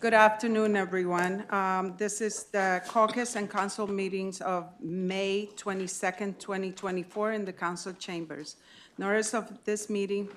Good afternoon, everyone. This is the caucus and council meetings of May 22nd, 2024 in the council chambers. Notice of this meeting,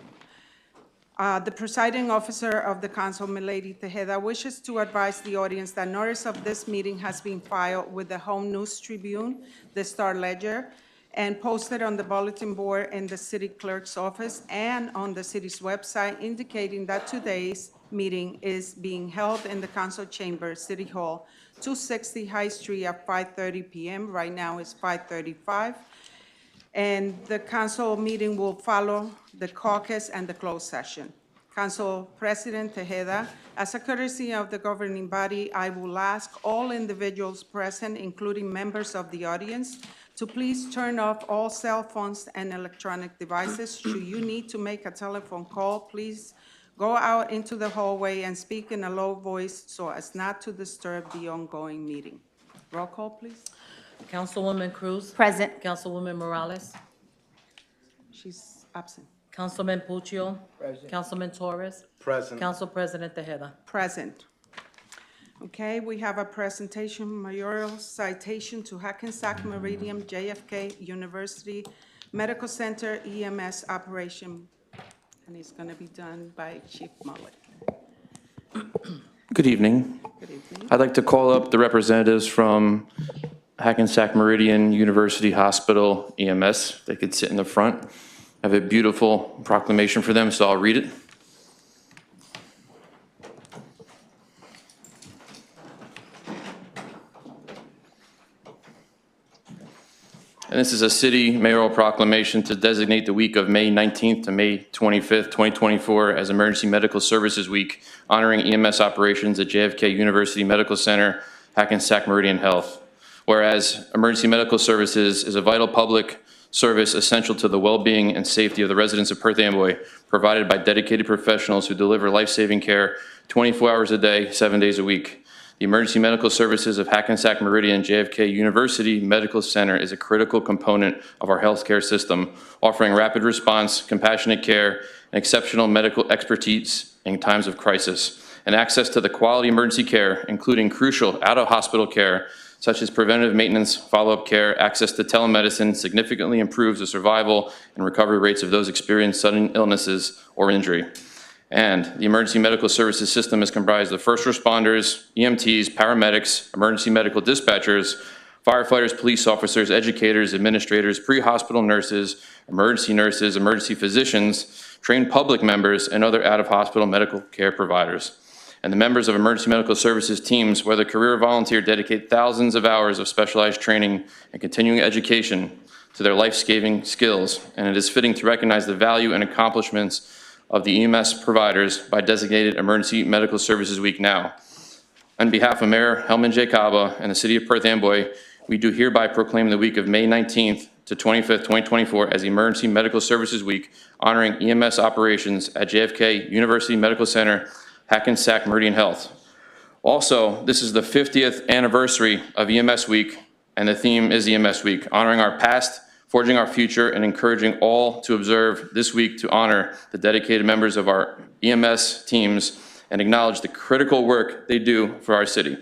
the presiding officer of the council, Milady Tejeda, wishes to advise the audience that notice of this meeting has been filed with the Home News Tribune, the Star Ledger, and posted on the bulletin board in the city clerk's office and on the city's website, indicating that today's meeting is being held in the council chamber, City Hall, 260 High Street at 5:30 p.m. Right now it's 5:35. And the council meeting will follow the caucus and the closed session. Council President Tejeda, as a courtesy of the governing body, I will ask all individuals present, including members of the audience, to please turn off all cell phones and electronic devices. Should you need to make a telephone call, please go out into the hallway and speak in a low voice so as not to disturb the ongoing meeting. Roll call, please. Councilwoman Cruz? Present. Councilwoman Morales? She's absent. Councilman Puccio? Present. Councilman Torres? Present. Council President Tejeda? Present. Okay, we have a presentation, mayoral citation to Hackensack Meridian JFK University Medical Center EMS operation, and it's going to be done by Chief Mullet. Good evening. Good evening. I'd like to call up the representatives from Hackensack Meridian University Hospital EMS. They could sit in the front. I have a beautiful proclamation for them, so I'll read it. And this is a city mayoral proclamation to designate the week of May 19th to May 25th, 2024 as Emergency Medical Services Week, honoring EMS operations at JFK University Medical Center, Hackensack Meridian Health. Whereas emergency medical services is a vital public service essential to the well-being and safety of the residents of Perth Amboy, provided by dedicated professionals who deliver life-saving care 24 hours a day, 7 days a week. The emergency medical services of Hackensack Meridian JFK University Medical Center is a critical component of our healthcare system, offering rapid response, compassionate care, and exceptional medical expertise in times of crisis, and access to the quality emergency care, including crucial out-of-hospital care, such as preventative maintenance, follow-up care. Access to telemedicine significantly improves the survival and recovery rates of those experiencing sudden illnesses or injury. And the emergency medical services system is comprised of first responders, EMTs, paramedics, emergency medical dispatchers, firefighters, police officers, educators, administrators, pre-hospital nurses, emergency physicians, trained public members, and other out-of-hospital medical care providers. And the members of emergency medical services teams, whether career or volunteer, dedicate thousands of hours of specialized training and continuing education to their life-saving skills. And it is fitting to recognize the value and accomplishments of the EMS providers by designated Emergency Medical Services Week now. On behalf of Mayor Helman J. Caba and the City of Perth Amboy, we do hereby proclaim the week of May 19th to 25th, 2024 as Emergency Medical Services Week, honoring EMS operations at JFK University Medical Center, Hackensack Meridian Health. Also, this is the 50th anniversary of EMS Week, and the theme is EMS Week, honoring our past, forging our future, and encouraging all to observe this week to honor the dedicated members of our EMS teams and acknowledge the critical work they do for our city.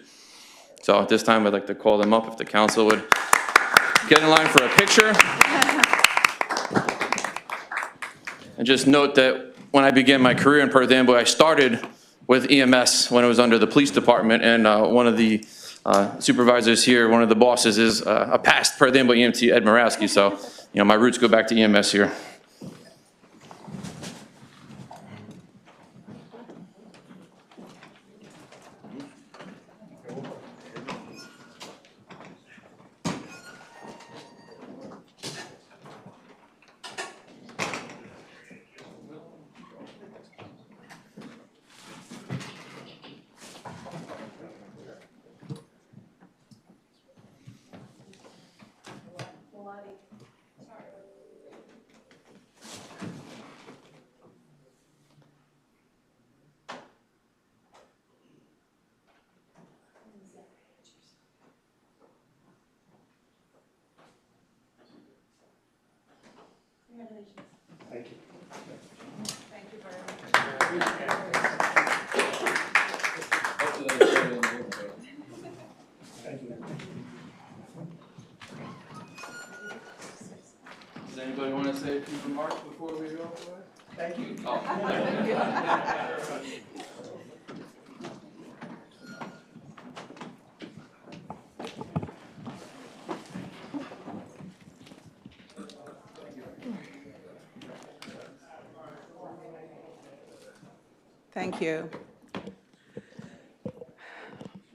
So at this time, I'd like to call them up if the council would get in line for a picture. And just note that when I began my career in Perth Amboy, I started with EMS when it was under the police department, and one of the supervisors here, one of the bosses, is a past Perth Amboy EMT, Ed Morawski. So, my roots go back to EMS here. Anybody want to say a few remarks before we go? Thank you. Thank you.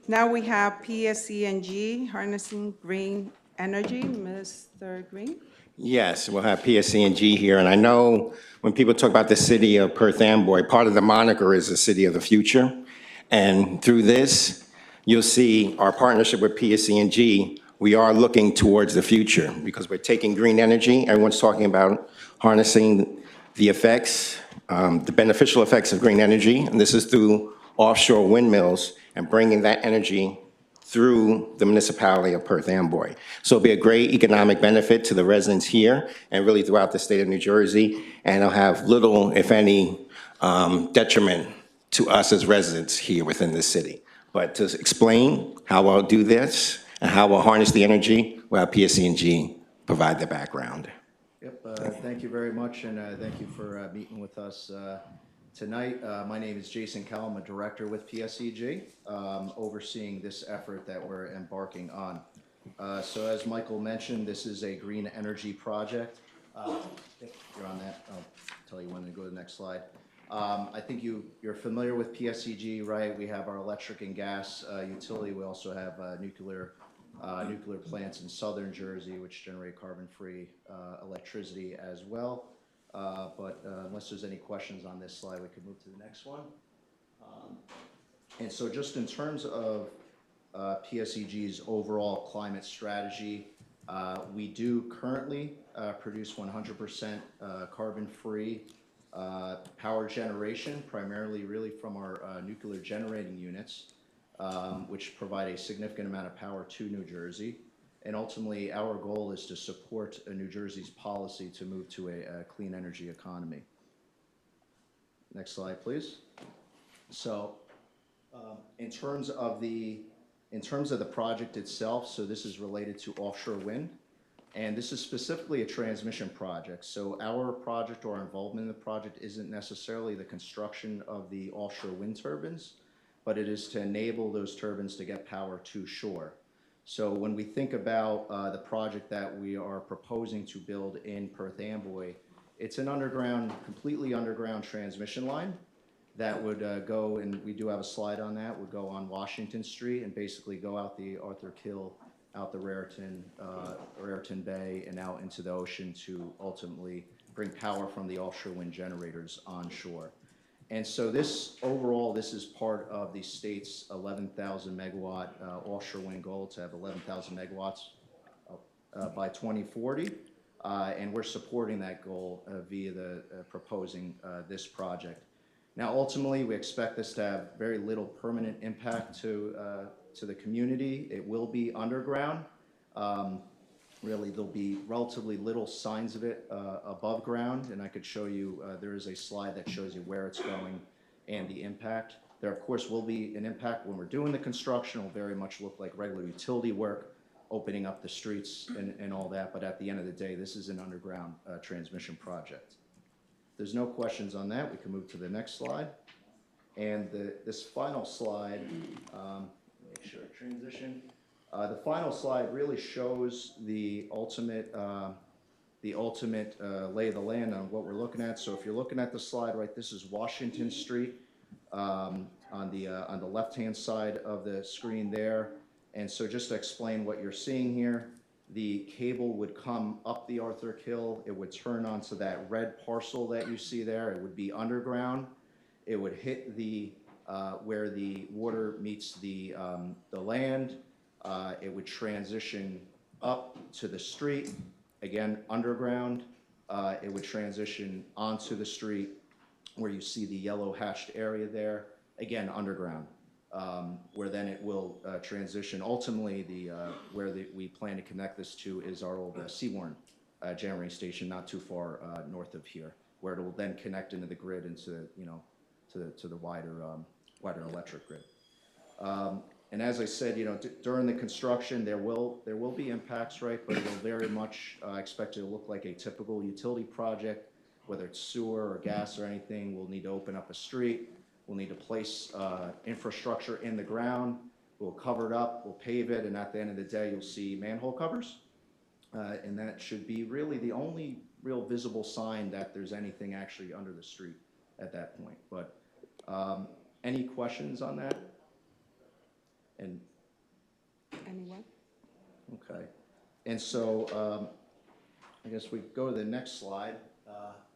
Now we have PSE&G, Harnessing Green Energy. Mr. Green? Yes, we'll have PSC&G here, and I know when people talk about the city of Perth Amboy, part of the moniker is the city of the future. And through this, you'll see our partnership with PSC&G, we are looking towards the future because we're taking green energy. Everyone's talking about harnessing the effects, the beneficial effects of green energy, and this is through offshore windmills and bringing that energy through the municipality of Perth Amboy. So it'll be a great economic benefit to the residents here and really throughout the state of New Jersey, and it'll have little, if any, detriment to us as residents here within the city. But to explain how I'll do this and how we'll harness the energy, we'll have PSC&G provide the background. Yep, thank you very much, and thank you for meeting with us tonight. My name is Jason Kell. I'm a director with PSEG, overseeing this effort that we're embarking on. So as Michael mentioned, this is a green energy project. If you're on that, I'll tell you when to go to the next slide. I think you're familiar with PSEG, right? We have our electric and gas utility. We also have nuclear plants in southern Jersey, which generate carbon-free electricity as well. But unless there's any questions on this slide, we could move to the next one. And so just in terms of PSEG's overall climate strategy, we do currently produce 100% carbon-free power generation, primarily really from our nuclear generating units, which provide a significant amount of power to New Jersey. And ultimately, our goal is to support New Jersey's policy to move to a clean energy economy. Next slide, please. So, in terms of the project itself, so this is related to offshore wind, and this is specifically a transmission project. So our project or our involvement in the project isn't necessarily the construction of the offshore wind turbines, but it is to enable those turbines to get power to shore. So when we think about the project that we are proposing to build in Perth Amboy, it's an underground, completely underground transmission line that would go, and we do have a slide on that, would go on Washington Street and basically go out the Arthur Kill, out the Raritan Bay, and out into the ocean to ultimately bring power from the offshore wind generators onshore. And so this, overall, this is part of the state's 11,000 megawatt offshore wind goal to have 11,000 megawatts by 2040. And we're supporting that goal via the proposing this project. Now, ultimately, we expect this to have very little permanent impact to the community. It will be underground. Really, there'll be relatively little signs of it above ground, and I could show you, there is a slide that shows you where it's going and the impact. There, of course, will be an impact when we're doing the construction. It will very much look like regular utility work, opening up the streets and all that, but at the end of the day, this is an underground transmission project. If there's no questions on that, we can move to the next slide. And this final slide, make sure I transition. The final slide really shows the ultimate lay of the land on what we're looking at. So if you're looking at the slide, right, this is Washington Street on the left-hand side of the screen there. And so just to explain what you're seeing here, the cable would come up the Arthur Kill. It would turn onto that red parcel that you see there. It would be underground. It would hit the where the water meets the land. It would transition up to the street, again, underground. It would transition onto the street where you see the yellow hatched area there, again, underground, where then it will transition. Ultimately, where we plan to connect this to is our old Seawarn generating station, not too far north of here, where it will then connect into the grid, into, you know, to the wider electric grid. And as I said, during the construction, there will be impacts, right? But it'll very much expect it to look like a typical utility project, whether it's sewer or gas or anything. We'll need to open up a street. We'll need to place infrastructure in the ground. We'll cover it up, we'll pave it, and at the end of the day, you'll see manhole covers. And that should be really the only real visible sign that there's anything actually under the street at that point. But any questions on that? And, Anyone? okay. And so I guess we go to the next slide,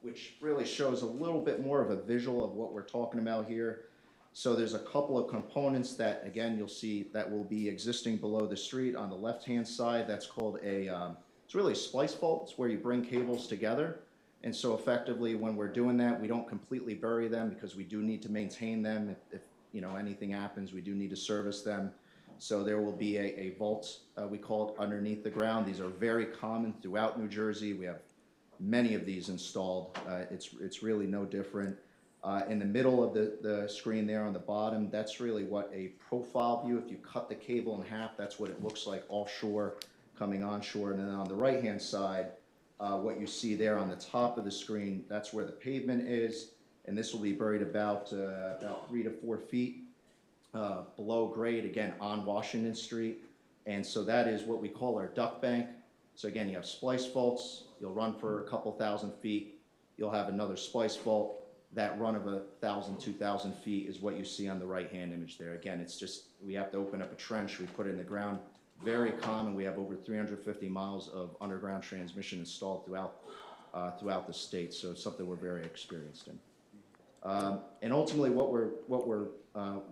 which really shows a little bit more of a visual of what we're talking about here. So there's a couple of components that, again, you'll see that will be existing below the street on the left-hand side. That's called it's really a splice fault. It's where you bring cables together. And so effectively, when we're doing that, we don't completely bury them because we do need to maintain them. If anything happens, we do need to service them. So there will be a vault, we call it, underneath the ground. These are very common throughout New Jersey. We have many of these installed. It's really no different. In the middle of the screen there on the bottom, that's really what a profile view, if you cut the cable in half, that's what it looks like offshore coming onshore. And then on the right-hand side, what you see there on the top of the screen, that's where the pavement is. And this will be buried about 3 to 4 feet below grade, again, on Washington Street. And so that is what we call our duct bank. So again, you have splice faults. You'll run for a couple thousand feet. You'll have another splice fault. That run of 1,000, 2,000 feet is what you see on the right-hand image there. Again, it's just, we have to open up a trench, we put it in the ground. Very common. We have over 350 miles of underground transmission installed throughout the state, so it's something we're very experienced in. And ultimately, what we're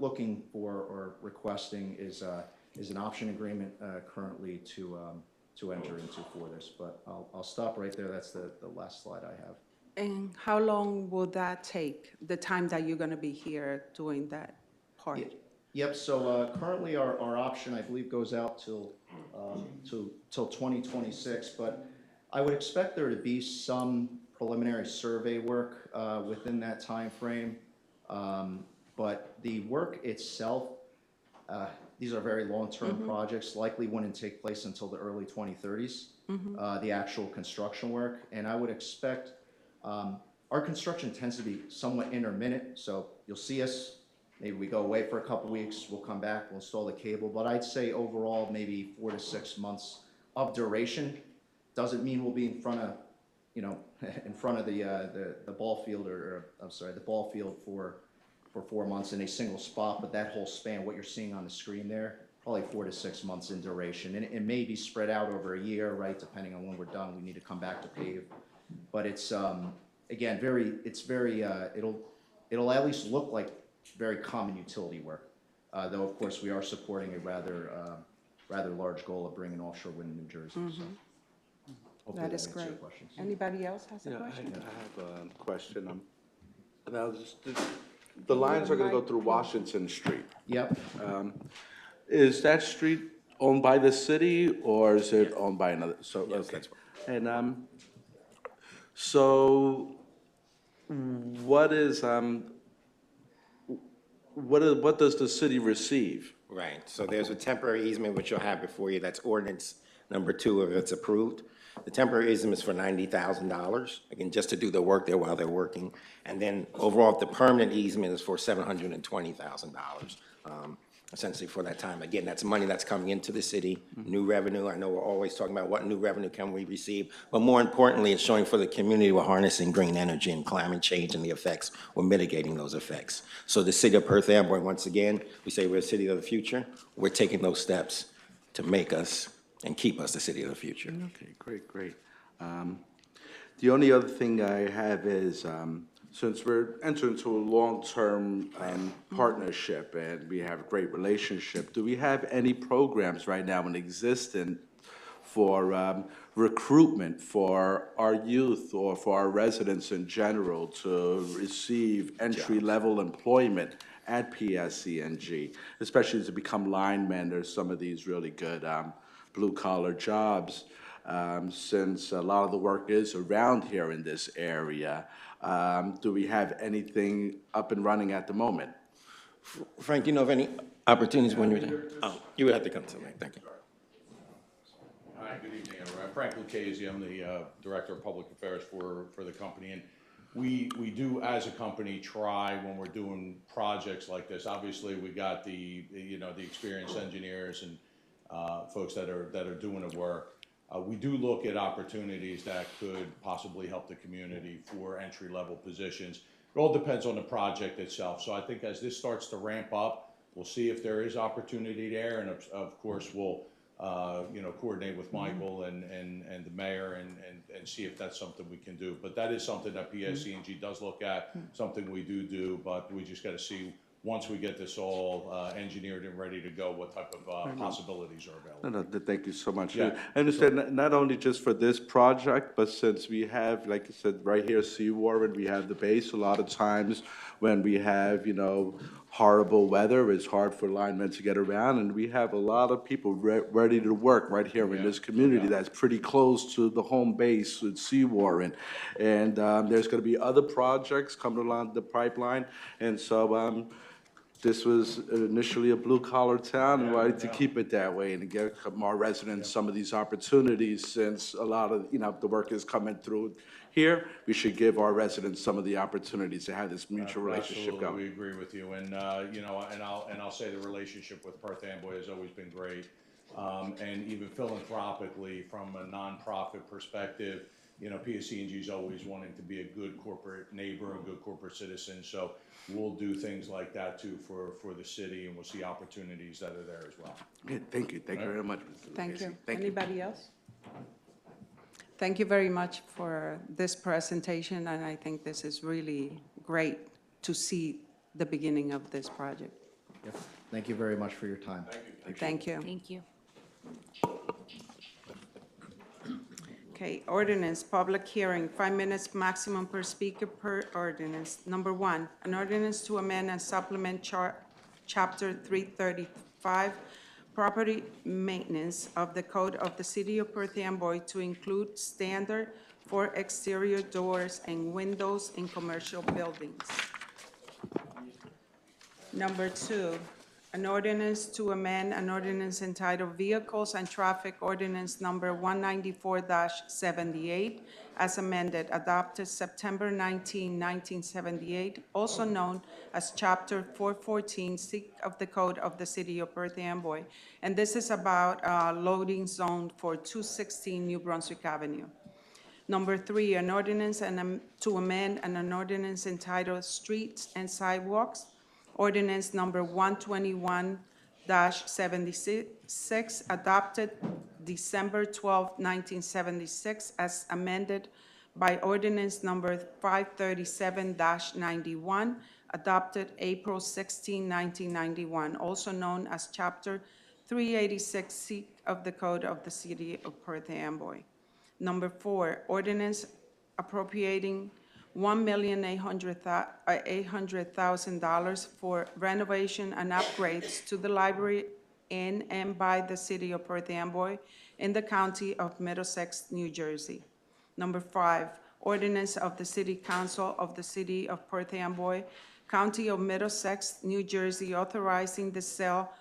looking for or requesting is an option agreement currently to enter into for this. But I'll stop right there. That's the last slide I have. And how long will that take, the time that you're going to be here doing that part? Yep, so currently our option, I believe, goes out till 2026, but I would expect there to be some preliminary survey work within that time frame. But the work itself, these are very long-term projects, likely wouldn't take place until the early 2030s, the actual construction work. And I would expect our construction tends to be somewhat intermittent, so you'll see us, maybe we go away for a couple weeks, we'll come back, we'll install the cable, but I'd say overall maybe 4 to 6 months of duration. Doesn't mean we'll be in front of, in front of the ball field the ball field for 4 months in a single spot, but that whole span, what you're seeing on the screen there, probably 4 to 6 months in duration, and it may be spread out over a year, right, depending on when we're done. We need to come back to pave. But it's, again, it'll at least look like very common utility work. Though, of course, we are supporting a rather large goal of bringing offshore wind in New Jersey. So hopefully That is answers your great. questions. Anybody else has a Yeah, question? I have a question. Now, the lines are gonna go through Washington Street. Yep. Is that street owned by the city, or is it owned by another? So, okay. And, so what does the city receive? Right, so there's a temporary easement which you'll have before you, that's ordinance number 2 if it's approved. The temporary easement is for $90,000, again, just to do the work there while they're working. And then overall, the permanent easement is for $720,000, essentially for that time. Again, that's money that's coming into the city, new revenue. I know we're always talking about what new revenue can we receive, but more importantly, it's showing for the community we're harnessing green energy and climate change and the effects, we're mitigating those effects. So the city of Perth Amboy, once again, we say we're a city of the future. We're taking those steps to make us and keep us the city of the future. Okay, great. The only other thing I have is, since we're entering into a long-term partnership and we have a great relationship, do we have any programs right now in existence for recruitment for our youth or for our residents in general to receive entry-level employment at PSE&G, especially to become linemen or some of these really good blue-collar jobs, since a lot of the work is around here in this area? Do we have anything up and running at the moment? Frank, you know of any opportunities when you're there? Oh, you would have to come to me, thank you. Hi, good evening, everyone. Frank Lucchese, I'm the Director of Public Affairs for the company. And we do, as a company, try when we're doing projects like this. Obviously, we got the experienced engineers and folks that are doing the work. We do look at opportunities that could possibly help the community for entry-level positions. It all depends on the project itself. So I think as this starts to ramp up, we'll see if there is opportunity there, and of course, we'll coordinate with Michael and the mayor and see if that's something we can do. But that is something that PSC&G does look at, something we do, but we just got to see, once we get this all engineered and ready to go, what type of possibilities are available. No, thank you so much. Yeah. I understand not only just for this project, but since we have, like you said, right here, Seawarren, we have the base. A lot of times when we have, horrible weather, it's hard for linemen to get around, and we have a lot of people ready to work right here in this community that's pretty close to the home base at Seawarren. And there's going to be other projects coming along the pipeline, and so this was initially a blue-collar town, and wanted to keep it that way and to get more residents some of these opportunities, since a lot of, the work is coming through here. We should give our residents some of the opportunities to have this mutual relationship Absolutely, we going. agree with you, and I'll say the relationship with Perth Amboy has always been great, and even philanthropically, from a nonprofit perspective, PSC&G is always wanting to be a good corporate neighbor, a good corporate citizen, so we'll do things like that too for the city, and we'll see opportunities that are there as well. Okay, thank you very much, Mr. Thank Lucchese. you. Thank you. Anybody else? Thank you very much for this presentation, and I think this is really great to see the beginning of this project. Yep. Thank you very much for your time. Thank you. Thank you. Okay, ordinance, public hearing, 5 minutes maximum per speaker per ordinance. Number one, an ordinance to amend and supplement Chapter 335, Property Maintenance of the Code of the City of Perth Amboy to include standard for exterior doors and windows in commercial buildings. Number two, an ordinance to amend an ordinance entitled Vehicles and Traffic Ordinance Number 194-78, as amended, adopted September 19, 1978, also known as Chapter 414C of the Code of the City of Perth Amboy. And this is about loading zone for 216 New Brunswick Avenue. Number three, an ordinance to amend an ordinance entitled Streets and Sidewalks, ordinance number 121-76, adopted December 12, 1976, as amended by ordinance number 537-91, adopted April 16, 1991, also known as Chapter 386C of the Code of the City of Perth Amboy. Number four, ordinance appropriating $1,800,000 for renovation and upgrades to the library in and by the City of Perth Amboy in the County of Middlesex, New Jersey. Number five, ordinance of the City Council of the City of Perth Amboy, County of Middlesex, New Jersey, authorizing the sale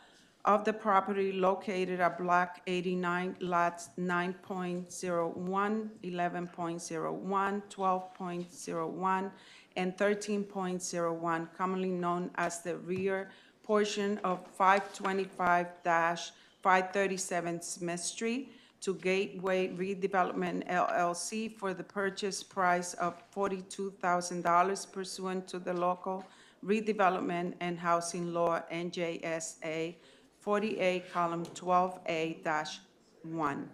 of the property located at Block 89, lots 9.01, 11.01, 12.01, and 13.01, commonly known as the rear portion of 525-537 Smith Street, to Gateway Redevelopment LLC for the purchase price of $42,000 pursuant to the local redevelopment and housing law NJSA 48, column 12A-1.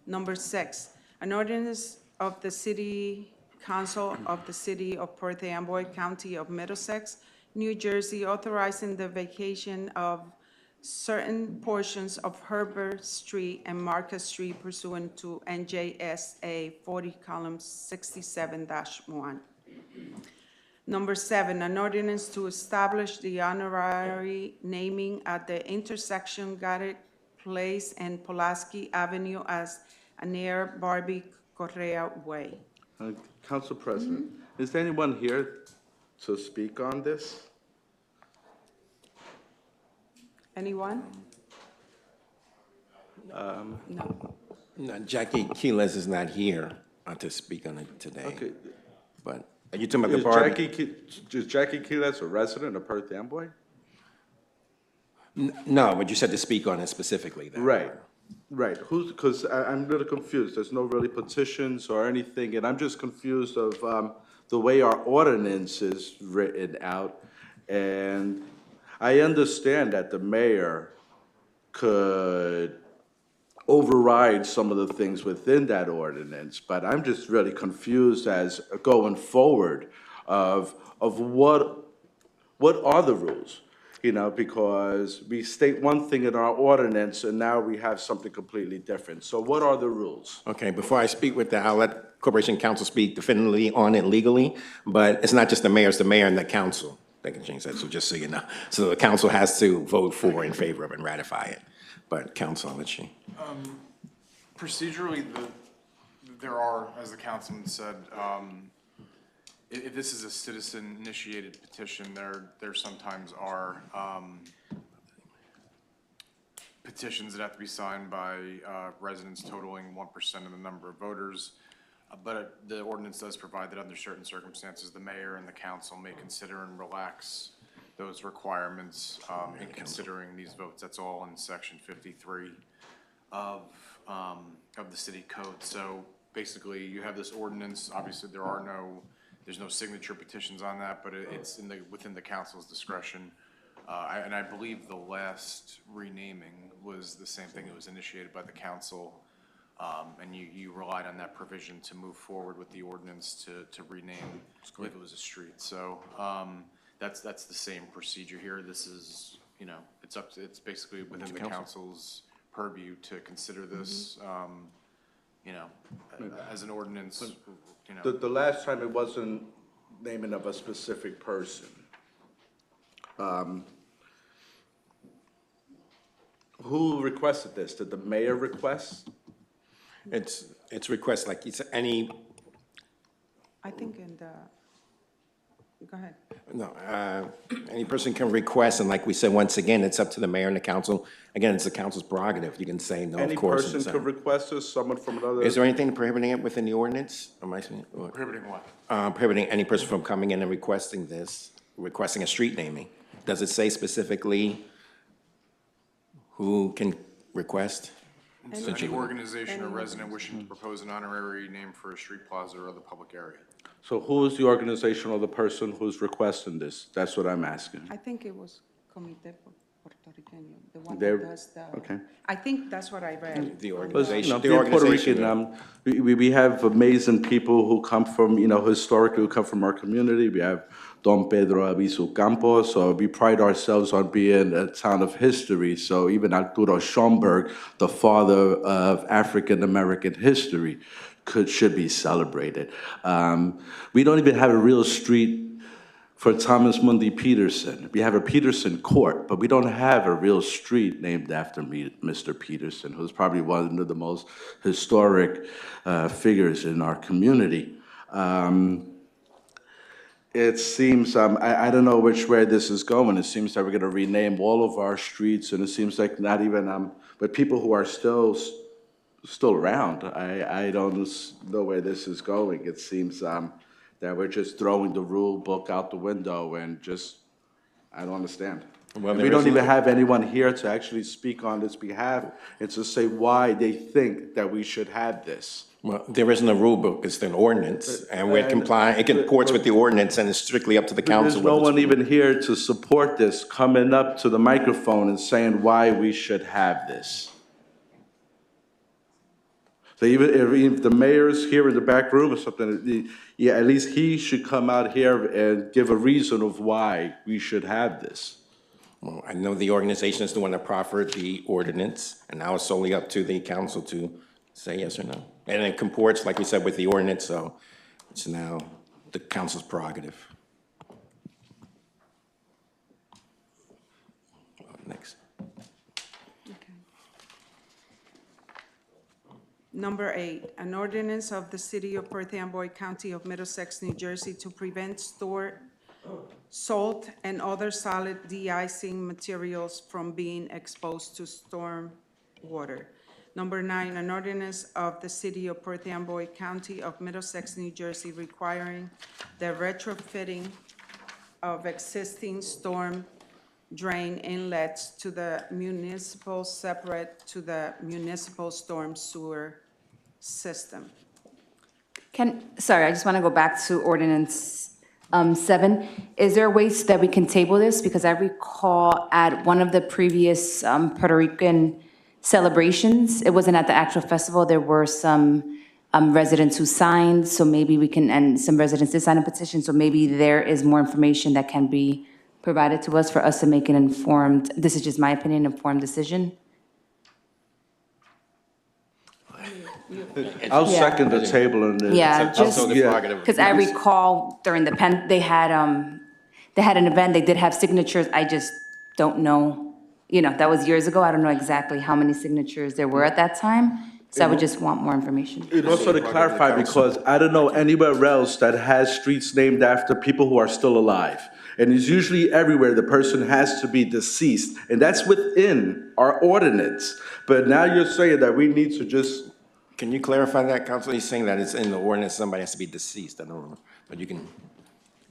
Number six, an ordinance of the City Council of the City of Perth Amboy, County of Middlesex, New Jersey, authorizing the vacation of certain portions of Herbert Street and Marcus Street pursuant to NJSA 40, column 67-1. Number seven, an ordinance to establish the honorary naming at the intersection Garrett Place and Pulaski Avenue as Anair Barbie Correa Way. Council President, is there anyone here to speak on this? Anyone? No. No, Jackie Keeles is not here to speak on it today. Okay. But are you talking about the Is Barbie? Jackie Keeles a resident of Perth Amboy? No, but you said to speak on it specifically, though. Right. Because I'm a little confused. There's no really petitions or anything, and I'm just confused of the way our ordinance is written out. And I understand that the mayor could override some of the things within that ordinance, but I'm just really confused as going forward of what are the rules? You know, because we state one thing in our ordinance and now we have something completely different. So what are the rules? Okay, before I speak with that, I'll let Corporation Counsel speak definitively on it legally, but it's not just the mayor, it's the mayor and the council that can change that, so just so you know. So the council has to vote for, in favor of, and ratify it. But council, I'll let you. Procedurally, there are, as the councilman said, if this is a citizen-initiated petition, there sometimes are petitions that have to be signed by residents totaling 1% of the number of voters. But the ordinance does provide that under certain circumstances, the mayor and the council may consider and relax those requirements in considering these votes. That's all in section 53 of the city code. So basically, you have this ordinance. Obviously, there's no signature petitions on that, but it's within the council's discretion. And I believe the last renaming was the same thing. It was initiated by the council, and you relied on that provision to move forward with the ordinance to rename if it was a street. So that's the same procedure here. This is, it's basically within the council's purview to consider this, as an ordinance, The last time it wasn't naming of a specific person. Who requested this? Did the mayor request? It's request, like it's any, I think in the, go ahead. no, any person can request, and like we said, once again, it's up to the mayor and the council. Again, it's the council's prerogative. You can say no, Any of course. person and so- could request this, someone from another? Is there anything prohibiting it within the ordinance? Am I saying? prohibiting what? Prohibiting any person from coming in and requesting a street naming. Does it say specifically who can request? Any organization or resident wishing to propose an honorary name for a street, plaza, or other public area. So who is the organization or the person who's requesting this? That's what I'm asking. I think it was Comité Puertorriqueño, the one They're- that does the. okay. I think that's what I read. The Because, organization, the being Puerto organization. Rican, we have amazing people who come from, historically, who come from our community. We have Don Pedro Aviso Campos, so we pride ourselves on being a town of history. So even Arturo Schomburg, the father of African-American history, should be celebrated. We don't even have a real street for Thomas Mundy Peterson. We have a Peterson Court, but we don't have a real street named after Mr. Peterson, who's probably one of the most historic figures in our community. It seems, I don't know which way this is going. It seems that we're gonna rename all of our streets, and it seems like not even, but people who are still around. I don't know where this is going. It seems that we're just throwing the rule book out the window and just, I don't understand. Well, And there we don't isn't- even have anyone here to actually speak on this behalf and to say why they think that we should have this. Well, there isn't a rule book, it's an ordinance, and we're complying, it comports with the ordinance, and it's strictly up to the council. There's no whether one it's- even here to support this, coming up to the microphone and saying why we should have this. So even if the mayor's here in the back room or something, yeah, at least he should come out here and give a reason of why we should have this. Well, I know the organization is the one that proffered the ordinance, and now it's solely up to the council to say yes or no. And it comports, like we said, with the ordinance, so it's now the council's prerogative. Next. Number 8, an ordinance of the City of Perth Amboy, County of Middlesex, New Jersey, to prevent store salt and other solid de-icing materials from being exposed to storm water. Number 9, an ordinance of the City of Perth Amboy, County of Middlesex, New Jersey, requiring the retrofitting of existing storm drain inlets to the municipal separate to the municipal storm sewer system. Sorry, I just want to go back to ordinance 7. Is there a way that we can table this? Because I recall at one of the previous Puerto Rican celebrations, it wasn't at the actual festival, there were some residents who signed, so maybe we can, and some residents did sign a petition, so maybe there is more information that can be provided to us to make an informed, this is just my opinion, informed decision. I'll Yeah. second the table and then. Yeah, just, Also the prerogative. because I recall during the they had an event, they did have signatures, I just don't know, that was years ago, I don't know exactly how many signatures there were at that time, so I would just want more information. And also to clarify, because I don't know anywhere else that has streets named after people who are still alive. And it's usually everywhere the person has to be deceased, and that's within our ordinance. But now you're saying that we need to just, Can you clarify that, Council? He's saying that it's in the ordinance, somebody has to be deceased, I don't know, but you can,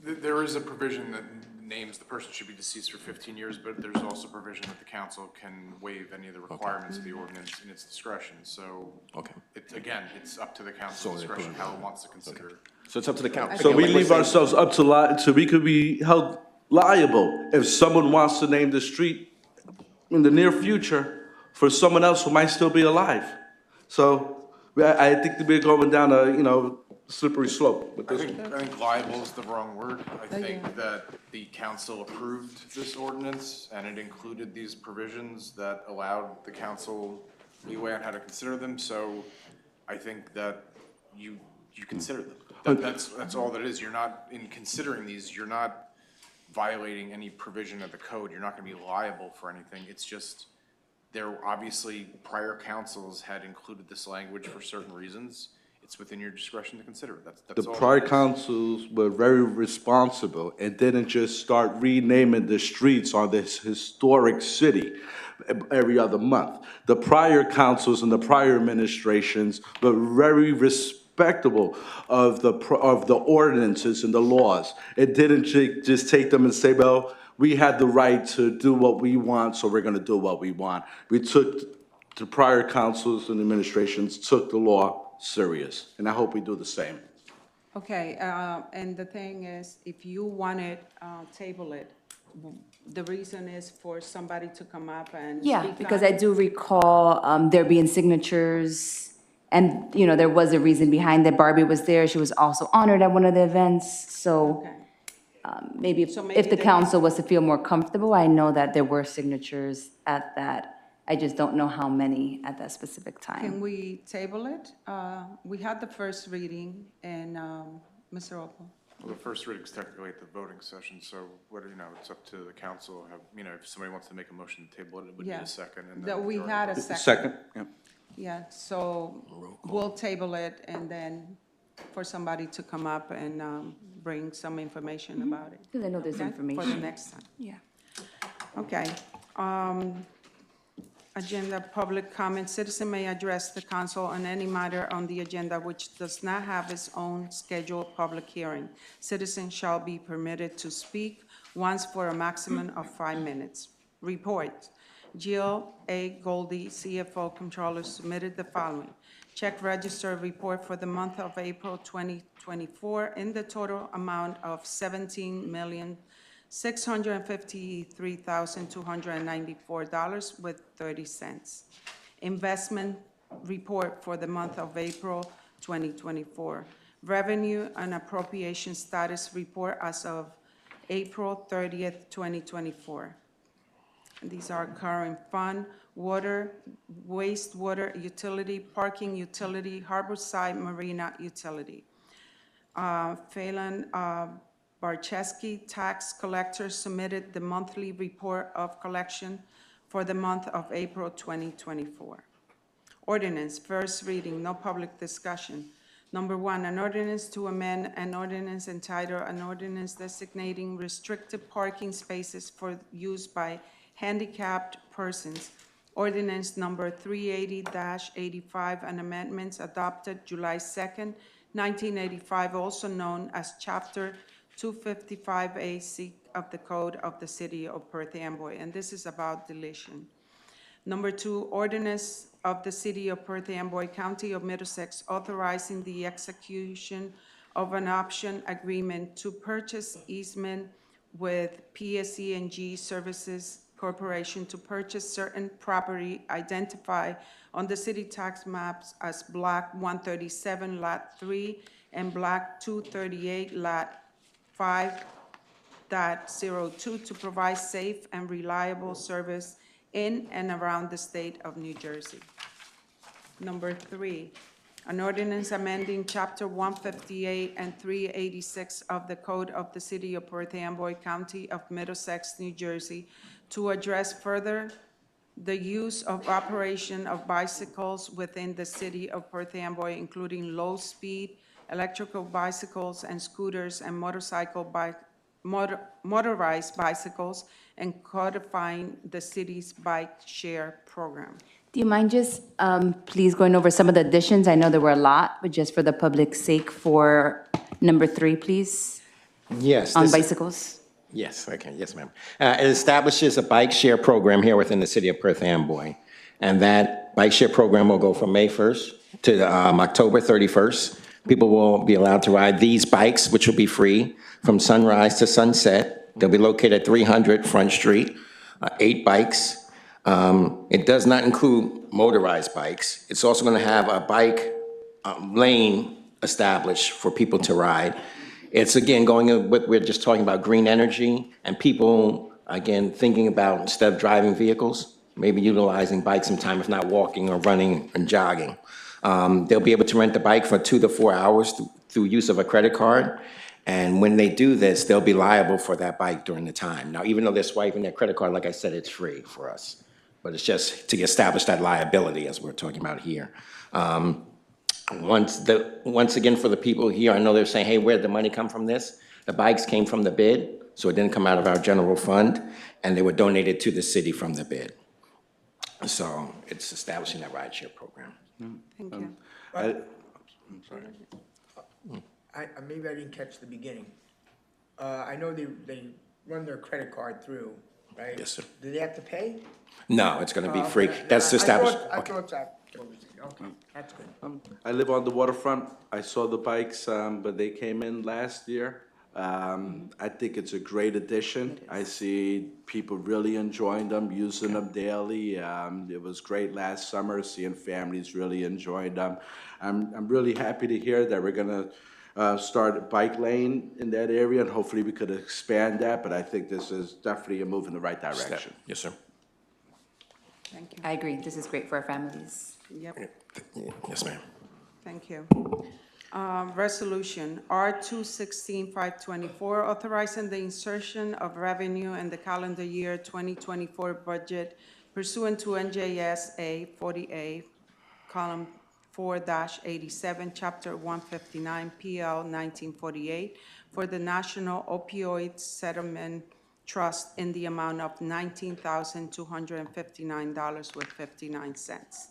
There is a provision that names the person should be deceased for 15 years, but there's also provision that the council can waive any of the requirements of the ordinance in its discretion. So, Okay. again, it's up to the council's discretion how it wants to consider it. so it's up to the council. so Okay, we like we're leave saying- ourselves up to so we could be held liable if someone wants to name the street in the near future for someone else who might still be alive. So I think that we're going down a, slippery slope with I this. think liable is the wrong word. I think that the council approved this ordinance, and it included these provisions that allowed the council leeway on how to consider them, so I think that you consider them. That's all that it is. You're not, in considering these, you're not violating any provision of the code. You're not gonna be liable for anything. It's just, obviously, prior councils had included this language for certain reasons. It's within your discretion to consider it. That's The all. prior it is. councils were very responsible and didn't just start renaming the streets on this historic city every other month. The prior councils and the prior administrations were very respectable of the ordinances and the laws. It didn't just take them and say, well, we had the right to do what we want, so we're gonna do what we want. The prior councils and administrations took the law serious, and I hope we do the same. Okay, and the thing is, if you want it, table it. The reason is for somebody to come up and speak Yeah, on because I it. do recall there being signatures, and, there was a reason behind that. Barbie was there, she was also honored at one of the events, so Okay. maybe So if maybe the they- council was to feel more comfortable, I know that there were signatures at that. I just don't know how many at that specific Can time. we table it? We had the first reading, and, Mr. Opel? Well, the first reading is technically at the voting session, so it's up to the council. If somebody wants to make a motion to table it, it would need Yeah. a second. And That then we majority had a vote. second. Yeah. Yeah, so we'll table it, and then for somebody to come up and bring some information about it. Because I know there's Okay? For the information. next time. Yeah. Okay. Agenda, public comment. Citizen may address the council on any matter on the agenda which does not have its own scheduled public hearing. Citizen shall be permitted to speak once for a maximum of 5 minutes. Report. Jill A. Goldie, CFO Controller, submitted the following. Check register report for the month of April 2024 in the total amount of $17,653,294.30. Investment report for the month of April 2024. Revenue and appropriation status report as of April 30th, 2024. These are current fund, water, wastewater utility, parking utility, harborside marina utility. Phelan Barczewski, tax collector, submitted the monthly report of collection for the month of April 2024. Ordinance, first reading, no public discussion. Number one, an ordinance to amend an ordinance entitled, an ordinance designating restricted parking spaces for use by handicapped persons. Ordinance number 380-85, and amendments adopted July 2nd, 1985, also known as Chapter 255A of the Code of the City of Perth Amboy, and this is about deletion. Number two, ordinance of the City of Perth Amboy, County of Middlesex, authorizing the execution of an option agreement to purchase easement with PSE&G Services Corporation to purchase certain property identified on the city tax maps as Block 137, Lot 3, and Block 238, Lot 5.02, to provide safe and reliable service in and around the state of New Jersey. Number three, an ordinance amending Chapter 158 and 386 of the Code of the City of Perth Amboy, County of Middlesex, New Jersey, to address further the use of operation of bicycles within the City of Perth Amboy, including low-speed electrical bicycles and scooters and motorized bicycles, and codifying the city's bike share program. Do you mind just, please going over some of the additions? I know there were a lot, but just for the public's sake, for number 3, please, Yes. on this- bicycles. Yes, okay, yes, ma'am. It establishes a bike share program here within the city of Perth Amboy. And that bike share program will go from May 1st to October 31st. People will be allowed to ride these bikes, which will be free, from sunrise to sunset. They'll be located at 300 Front Street, 8 bikes. It does not include motorized bikes. It's also going to have a bike lane established for people to ride. It's, again, going with what we're just talking about, green energy, and people, again, thinking about, instead of driving vehicles, maybe utilizing bikes sometime, if not walking or running and jogging. They'll be able to rent the bike for 2 to 4 hours through use of a credit card. And when they do this, they'll be liable for that bike during the time. Now, even though they're swiping their credit card, like I said, it's free for us. But it's just to establish that liability, as we're talking about here. Once again, for the people here, I know they're saying, hey, where'd the money come from this? The bikes came from the bid, so it didn't come out of our general fund, and they were donated to the city from the bid. So it's establishing that rideshare program. Thank you. I'm sorry. Maybe I didn't catch the beginning. I know they run their credit card through, right? Yes, sir. Do they have to pay? No, it's going to be Oh, free. okay. That's established. I Okay. thought that, okay, that's good. I live on the waterfront. I saw the bikes, but they came in last year. I think it's a great addition. I see people really enjoying them, using them daily. It was great last summer, seeing families really enjoying them. I'm really happy to hear that we're gonna start a bike lane in that area, and hopefully we could expand that, but I think this is definitely a move in the right direction. Yes, sir. Thank you. I agree, this is great for our families. Yep. Yes, ma'am. Thank you. Resolution R-216-524, authorizing the insertion of revenue in the calendar year 2024 budget pursuant to NJSA 40A, column 4-87, chapter 159, PL 1948, for the National Opioid Settlement Trust in the amount of $19,259.59.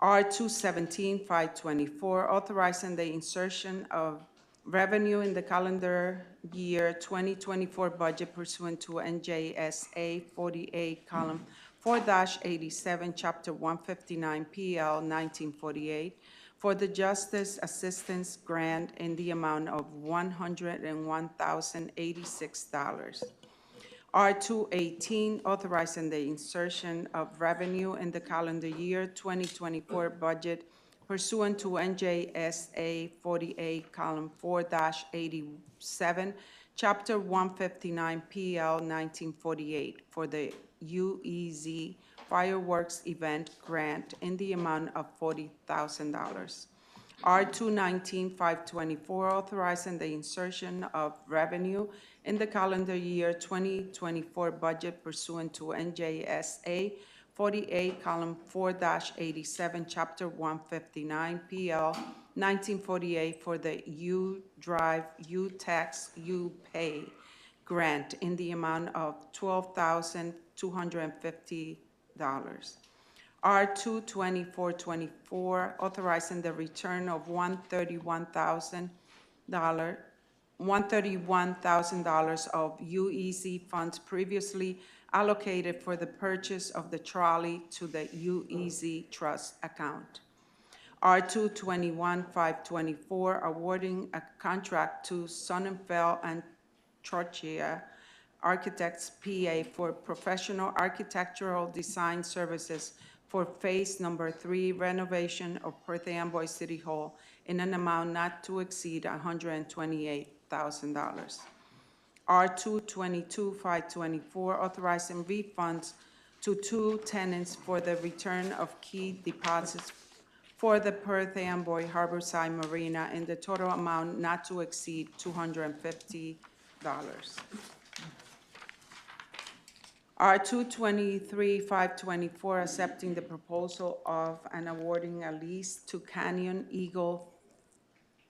R-217-524, authorizing the insertion of revenue in the calendar year 2024 budget pursuant to NJSA 48, column 4-87, chapter 159, PL 1948, for the Justice Assistance Grant in the amount of $101,086. R-218, authorizing the insertion of revenue in the calendar year 2024 budget pursuant to NJSA 48, column 4-87, chapter 159, PL 1948, for the UEZ Fireworks Event Grant in the amount of $40,000. R-219-524, authorizing the insertion of revenue in the calendar year 2024 budget pursuant to NJSA 48, column 4-87, chapter 159, PL 1948 for the U-Drive, U-Tax, U-Pay grant in the amount of $12,250. R2 2424, authorizing the return of $131,000 of UEZ funds previously allocated for the purchase of the trolley to the UEZ trust account. R2 524, awarding a contract to Sonnenfeld and Trochia Architects PA for professional architectural design services for Phase Number 3 renovation of Perth Amboy City Hall in an amount not to exceed $128,000. R2 524, authorizing refunds to 2 tenants for the return of key deposits for the Perth Amboy Harborside Marina in the total amount not to exceed $250. R2 524, accepting the proposal of and awarding a lease to Canyon Eagle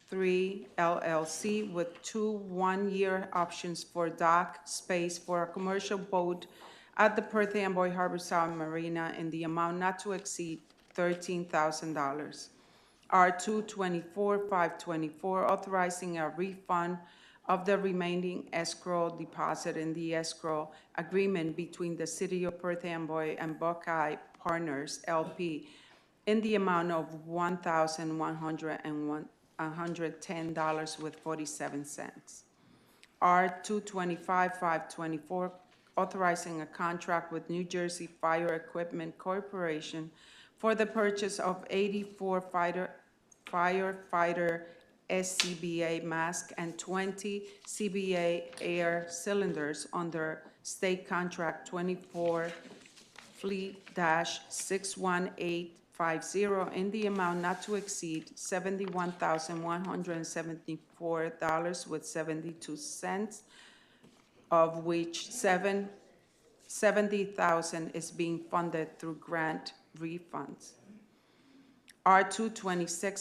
3 LLC with 2 one-year options for dock space for a commercial boat at the Perth Amboy Harborside Marina in the amount not to exceed $13,000. R2 524, authorizing a refund of the remaining escrow deposit in the escrow agreement between the City of Perth Amboy and Buckeye Partners, LP, in the amount of $1,110.47. R2 524, authorizing a contract with New Jersey Fire Equipment Corporation for the purchase of 84 firefighter SCBA masks and 20 CBA air cylinders under State Contract 24 Fleet-61850 in the amount not to exceed $71,174.72, of which $70,000 is being funded through grant refunds. R2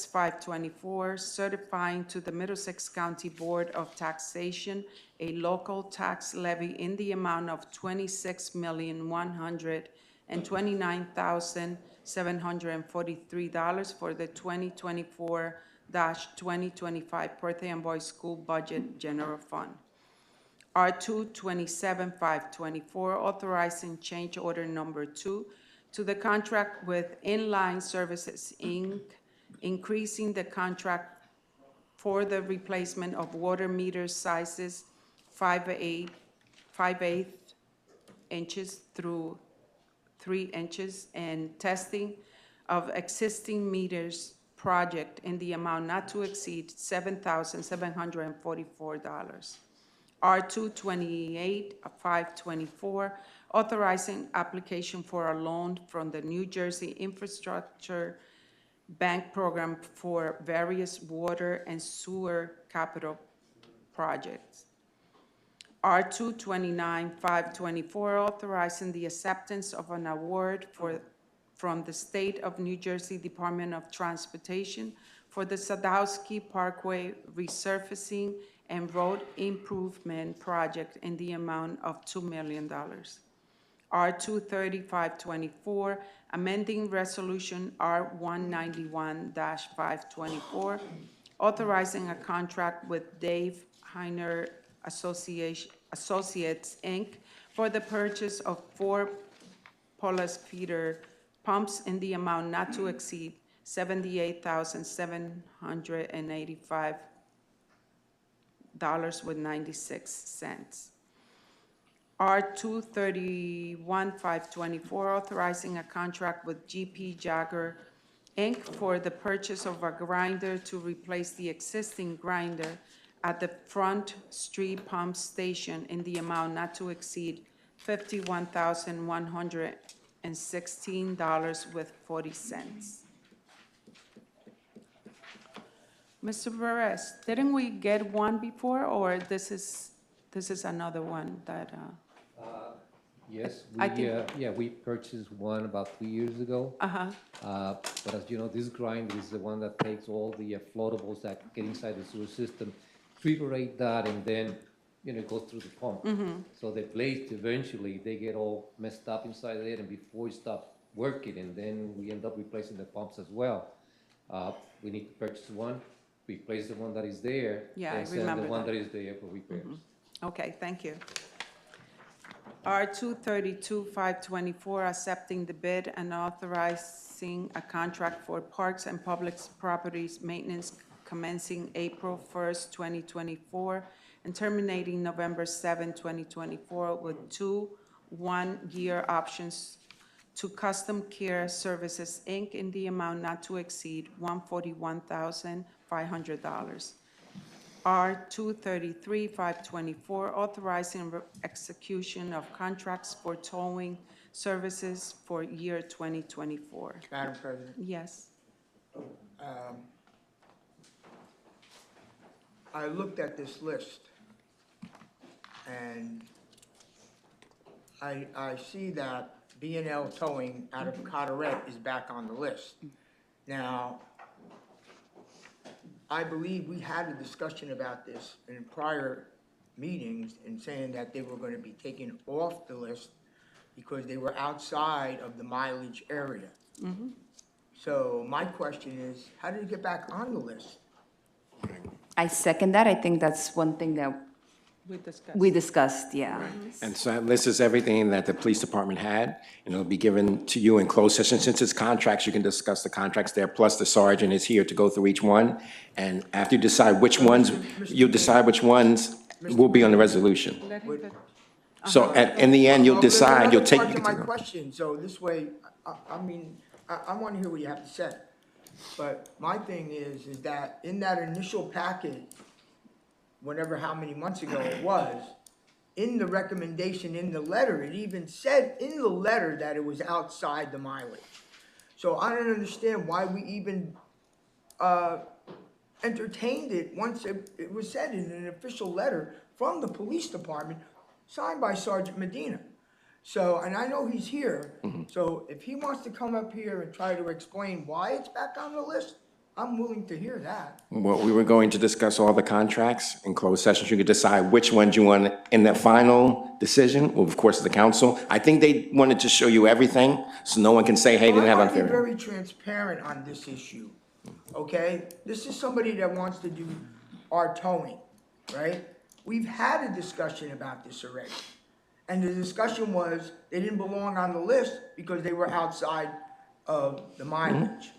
524, certifying to the Middlesex County Board of Taxation a local tax levy in the amount of $26,129,743 for the 2024-2025 Perth Amboy School Budget General Fund. R2 524, authorizing change order number 2 to the contract with Inline Services, Inc., increasing the contract for the replacement of water meter sizes 5/8 inches through 3 inches and testing of existing meters project in the amount not to exceed $7,744. R2 524, authorizing application for a loan from the New Jersey Infrastructure Bank Program for various water and sewer capital projects. R2 524, authorizing the acceptance of an award from the State of New Jersey Department of Transportation for the Sadowski Parkway resurfacing and road improvement project in the amount of $2 million. R2 524, amending Resolution R191-524, authorizing a contract with Dave Heiner Associates, Inc. for the purchase of 4 Polis feeder pumps in the amount not to exceed $78,785.96. R2 524, authorizing a contract with GP Jagger, Inc. for the purchase of a grinder to replace the existing grinder at the Front Street Pump Station in the amount not to exceed $51,116.40. Mr. Perez, didn't we get one before, or this is another one that, Yes, I think- we purchased one about 3 years ago. Uh-huh, But as you know, this grinder is the one that takes all the floatables that get inside the sewer system, triturate that, and then, it goes through the pump. So the blades, eventually, they get all messed up inside there, and before it stops working, and then we end up replacing the pumps as well. We need to purchase one, replace the one that is there. Yeah, I and send remember the one that. that is there for repairs. okay, thank you. R 232-524, accepting the bid and authorizing a contract for parks and public properties maintenance commencing April 1st, 2024, and terminating November 7, 2024, with two one-year options to Custom Care Services, Inc., in the amount not to exceed $141,500. R 233-524, authorizing execution of contracts for towing services for year 2024. Madam President, Yes. I looked at this list, and I see that B&L Towing out of Carteret is back on the list. Now, I believe we had a discussion about this in prior meetings and saying that they were going to be taken off the list because they were outside of the mileage area. So my question is, how did it get back on the list? I second that. I think that's one thing that we discussed, yeah. And so this is everything that the police department had, and it'll be given to you in closed session. Since it's contracts, you can discuss the contracts there, plus the sergeant is here to go through each one. And after you decide which ones, you'll decide which ones will be on the resolution. Let him go. So in the end, you'll decide, you'll take. Well, there's another part to my question, so this way, I mean, I want to hear what you have to say. But my thing is that in that initial packet, whatever, how many months ago it was, in the recommendation, in the letter, it even said in the letter that it was outside the mileage. So I don't understand why we even entertained it once it was said in an official letter from the police department, signed by Sergeant Medina. So, and I know he's here, so if he wants to come up here and try to explain why it's back on the list, I'm willing to hear that. Well, we were going to discuss all the contracts in closed sessions. You could decide which ones you want in the final decision, well, of course, the council. I think they wanted to show you everything, so no one can say, hey, they didn't have I want to be unfair. very transparent on this issue, okay? This is somebody that wants to do our towing, right? We've had a discussion about this already. And the discussion was, they didn't belong on the list because they were outside of the mileage.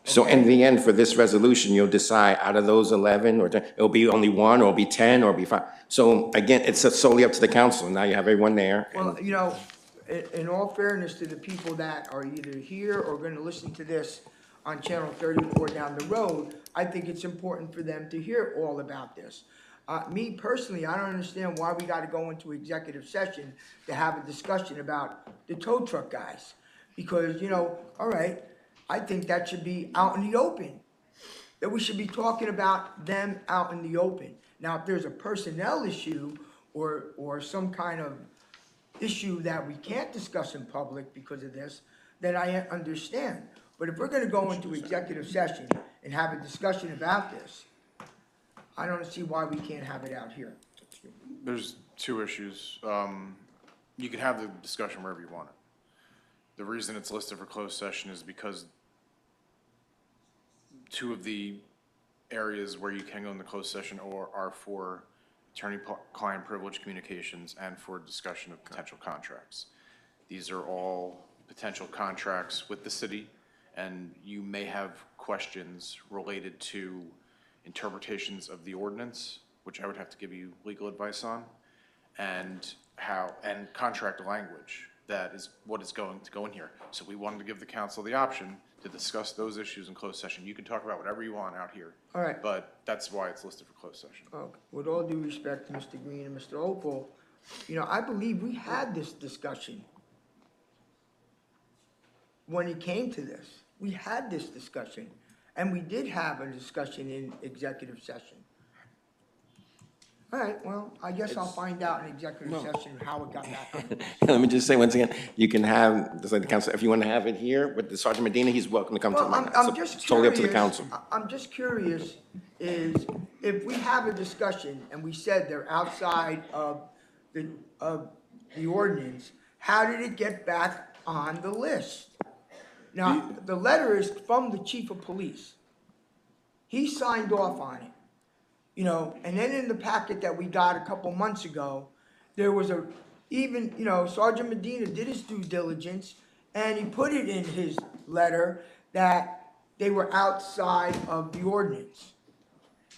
So in the end, for this resolution, you'll decide out of those 11, or 10, it'll be only one, or it'll be 10, or it'll be 5. So again, it's solely up to the council. Now you have everyone there. Well, you know, in all fairness to the people that are either here or gonna listen to this on Channel 34 down the road, I think it's important for them to hear all about this. Me personally, I don't understand why we gotta go into executive session to have a discussion about the tow truck guys. Because, you know, all right, I think that should be out in the open. That we should be talking about them out in the open. Now, if there's a personnel issue or some kind of issue that we can't discuss in public because of this, then I understand. But if we're gonna go into executive session and have a discussion about this, I don't see why we can't have it out here. There's two issues. You can have the discussion wherever you want it. The reason it's listed for closed session is because two of the areas where you can go into closed session are for attorney-client privilege communications and for discussion of potential contracts. These are all potential contracts with the city, and you may have questions related to interpretations of the ordinance, which I would have to give you legal advice on, and contract language. That is what is going to go in here. So we wanted to give the council the option to discuss those issues in closed session. You can talk about whatever you want out here. All right. But that's why it's listed for closed session. With all due respect to Mr. Green and Mr. Opal, you know, I believe we had this discussion when it came to this. We had this discussion, and we did have a discussion in executive session. All right, well, I guess I'll find out in executive session how it got back on. Let me just say once again, you can have, just like the council, if you want to have it here with the Sergeant Medina, he's welcome to come to the Well, White I'm House. So just it's totally up to the curious, council. I'm just curious is if we have a discussion and we said they're outside of the ordinance, how did it get back on the list? Now, the letter is from the chief of police. He signed off on it, you know, and then in the packet that we got a couple months ago, there was Sergeant Medina did his due diligence, and he put it in his letter that they were outside of the ordinance.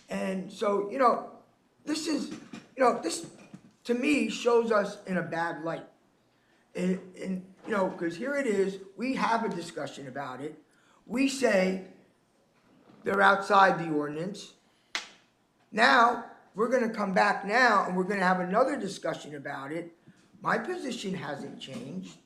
And so, this is, this to me shows us in a bad light. And because here it is, we have a discussion about it. We say they're outside the ordinance. Now, we're gonna come back now and we're gonna have another discussion about it. My position hasn't changed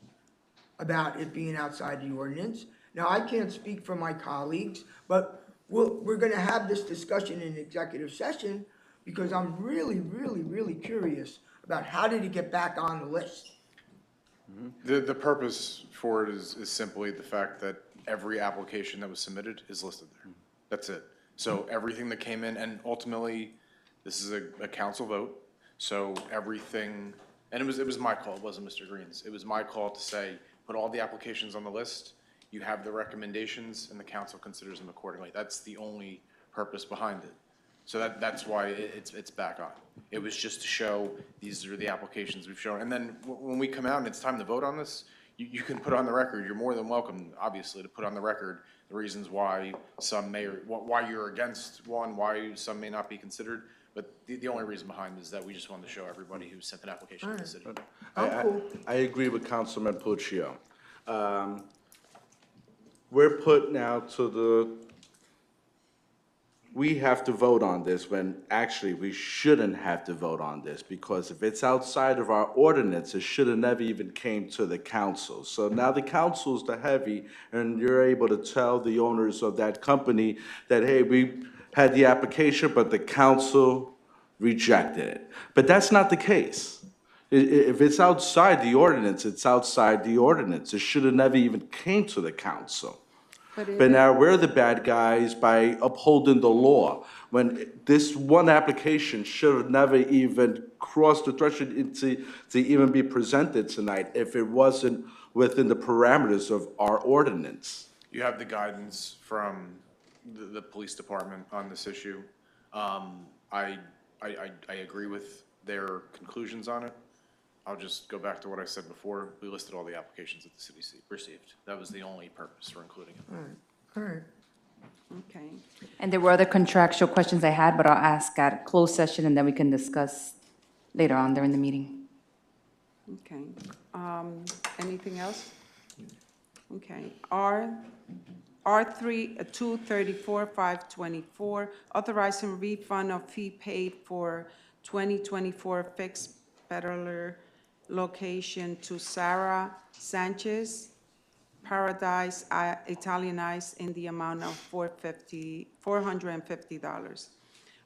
about it being outside the ordinance. Now, I can't speak for my colleagues, but we're gonna have this discussion in executive session because I'm really, really, really curious about how did it get back on the list? The purpose for it is simply the fact that every application that was submitted is listed there. That's it. So everything that came in, and ultimately, this is a council vote, so everything, and it was my call, it wasn't Mr. Green's. It was my call to say, put all the applications on the list, you have the recommendations, and the council considers them accordingly. That's the only purpose behind it. So that's why it's back on. It was just to show these are the applications we've shown. And then when we come out and it's time to vote on this, you can put on the record, you're more than welcome, obviously, to put on the record the reasons why some may, why you're against one, why some may not be considered. But the only reason behind it is that we just wanted to show everybody who sent an application to the city. I agree with Councilman Puccio. We're put now we have to vote on this when actually we shouldn't have to vote on this, because if it's outside of our ordinance, it should have never even came to the council. So now the council's the heavy, and you're able to tell the owners of that company that, hey, we had the application, but the council rejected it. But that's not the case. If it's outside the ordinance, it's outside the ordinance. It should have never even came to the council. But now we're the bad guys by upholding the law, when this one application should have never even crossed the threshold to even be presented tonight if it wasn't within the parameters of our ordinance. You have the guidance from the police department on this issue. I agree with their conclusions on it. I'll just go back to what I said before. We listed all the applications that the city received. That was the only purpose for including it. All right. Okay. And there were other contractual questions I had, but I'll ask at closed session, and then we can discuss later on during the meeting. Okay. Anything else? Okay. R3, 234-524, authorizing refund of fee paid for 2024 fixed peddler location to Sarah Sanchez, Paradise Italianized, in the amount of $450.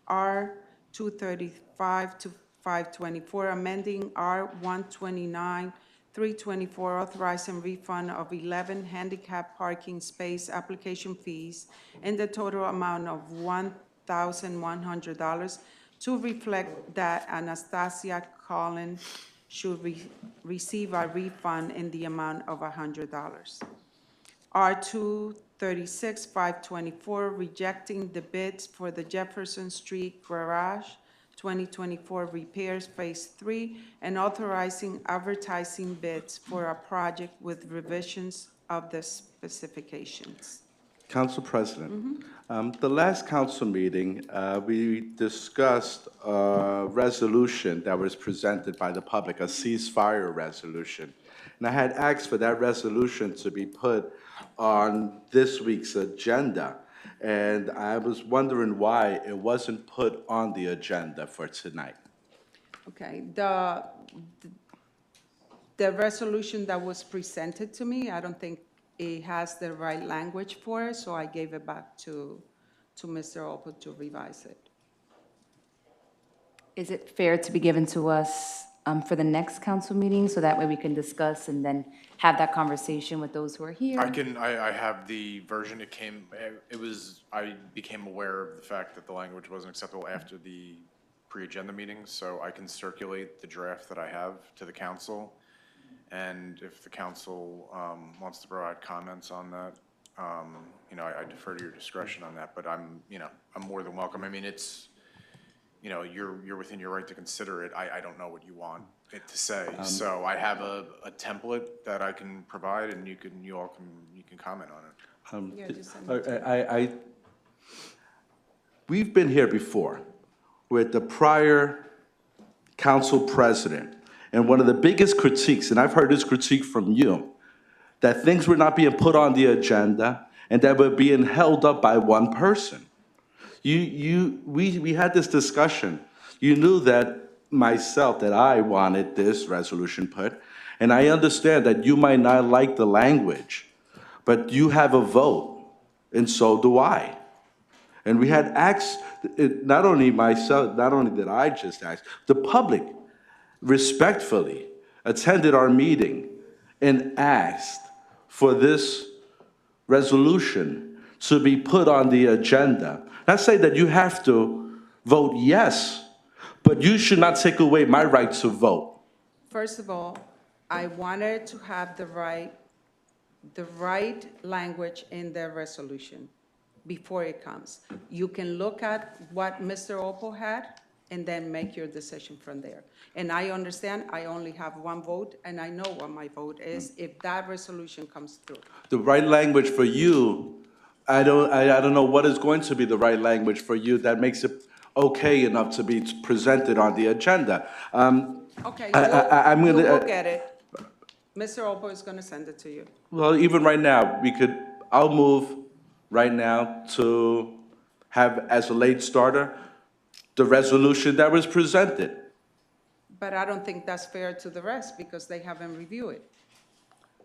R 235-524, amending R 129-324, authorizing refund of 11 handicap parking space application fees in the total amount of $1,100 to reflect that Anastasia Collin should receive a refund in the amount of $100. R 236-524, rejecting the bids for the Jefferson Street Garage 2024 repairs Phase 3 and authorizing advertising bids for a project with revisions of the specifications. Council President, the last council meeting, we discussed a resolution that was presented by the public, a ceasefire resolution. And I had asked for that resolution to be put on this week's agenda. And I was wondering why it wasn't put on the agenda for tonight. Okay, the resolution that was presented to me, I don't think it has the right language for it, so I gave it back to Mr. Opel to revise it. Is it fair to be given to us for the next council meeting, so that way we can discuss and then have that conversation with those who are here? I have the version, I became aware of the fact that the language wasn't acceptable after the pre-agenda meeting, so I can circulate the draft that I have to the council. And if the council wants to provide comments on that, I defer to your discretion on that, but I'm more than welcome. I mean, it's, you're within your right to consider it. I don't know what you want it to say. So I have a template that I can provide, and you can comment on it. Yeah, just send it. We've been here before with the prior council president, and one of the biggest critiques, and I've heard this critique from you, that things were not being put on the agenda and that were being held up by one person. We had this discussion. You knew that I wanted this resolution put, and I understand that you might not like the language, but you have a vote, and so do I. And we had asked, not only myself, not only did I just ask, the public respectfully attended our meeting and asked for this resolution to be put on the agenda. Not say that you have to vote yes, but you should not take away my right to vote. First of all, I wanted to have the right language in the resolution before it comes. You can look at what Mr. Opal had and then make your decision from there. And I understand I only have one vote, and I know what my vote is if that resolution comes through. The right language for you, I don't know what is going to be the right language for you that makes it okay enough to be presented on the agenda. Okay, I'm you gonna- will get it. Mr. Opal is going to send it to you. Well, even right now, I'll move right now to have as a late starter the resolution that was presented. But I don't think that's fair to the rest because they haven't reviewed it.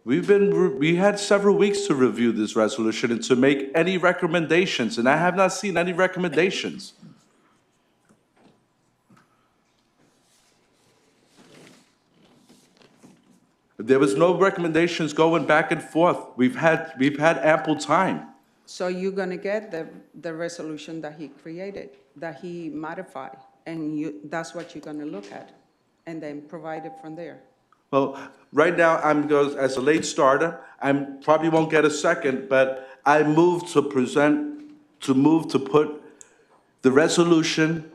We had several weeks to review this resolution and to make any recommendations, and I have not seen any recommendations. There was no recommendations going back and forth. We've had ample time. So you're going to get the resolution that he created, that he modified, and that's what you're going to look at, and then provide it from there. Well, right now, as a late starter, I probably won't get a second, but I move to put the resolution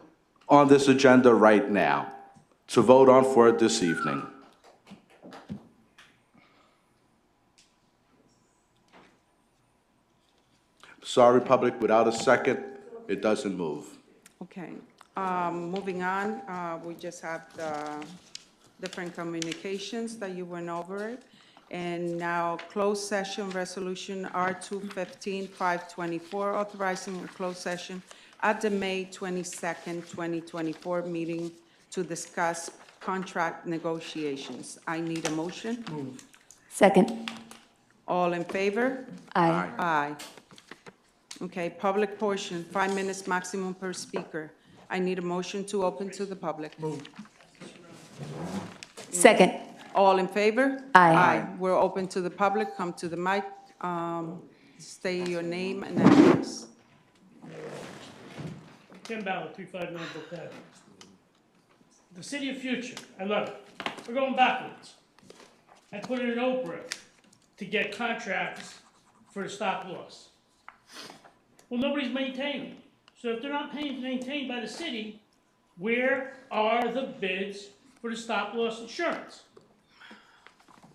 on this agenda right now, to vote on for it this evening. Sorry, public, without a second, it doesn't move. Okay, moving on, we just have the different communications that you went over it. And now, closed session resolution R215-524, authorizing a closed session at the May 22nd, 2024 meeting to discuss contract negotiations. I need a motion. Second. All in favor? Aye. Aye. Okay, public portion, 5 minutes maximum per speaker. I need a motion to open to the public. Second. All in favor? Aye. We're open to the public. Come to the mic. State your name and address. Tim Ballard, 359 Brook Avenue. The city of future, I love it. We're going backwards. I put in an Oprah to get contracts for the stop loss. Well, nobody's maintaining them. So if they're not maintained by the city, where are the bids for the stop loss insurance?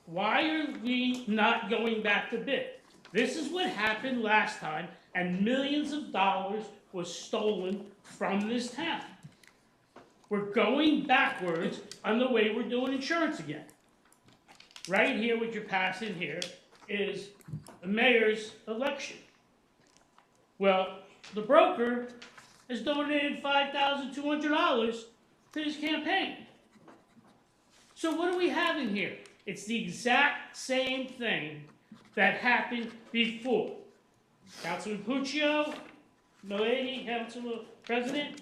Why are we not going back to bid? This is what happened last time, and millions of dollars was stolen from this town. We're going backwards on the way we're doing insurance again. Right here, what you're passing here is the mayor's election. Well, the broker has donated $5,200 to his campaign. So what do we have in here? It's the exact same thing that happened before. Councilman Puccio, Milady, Council President,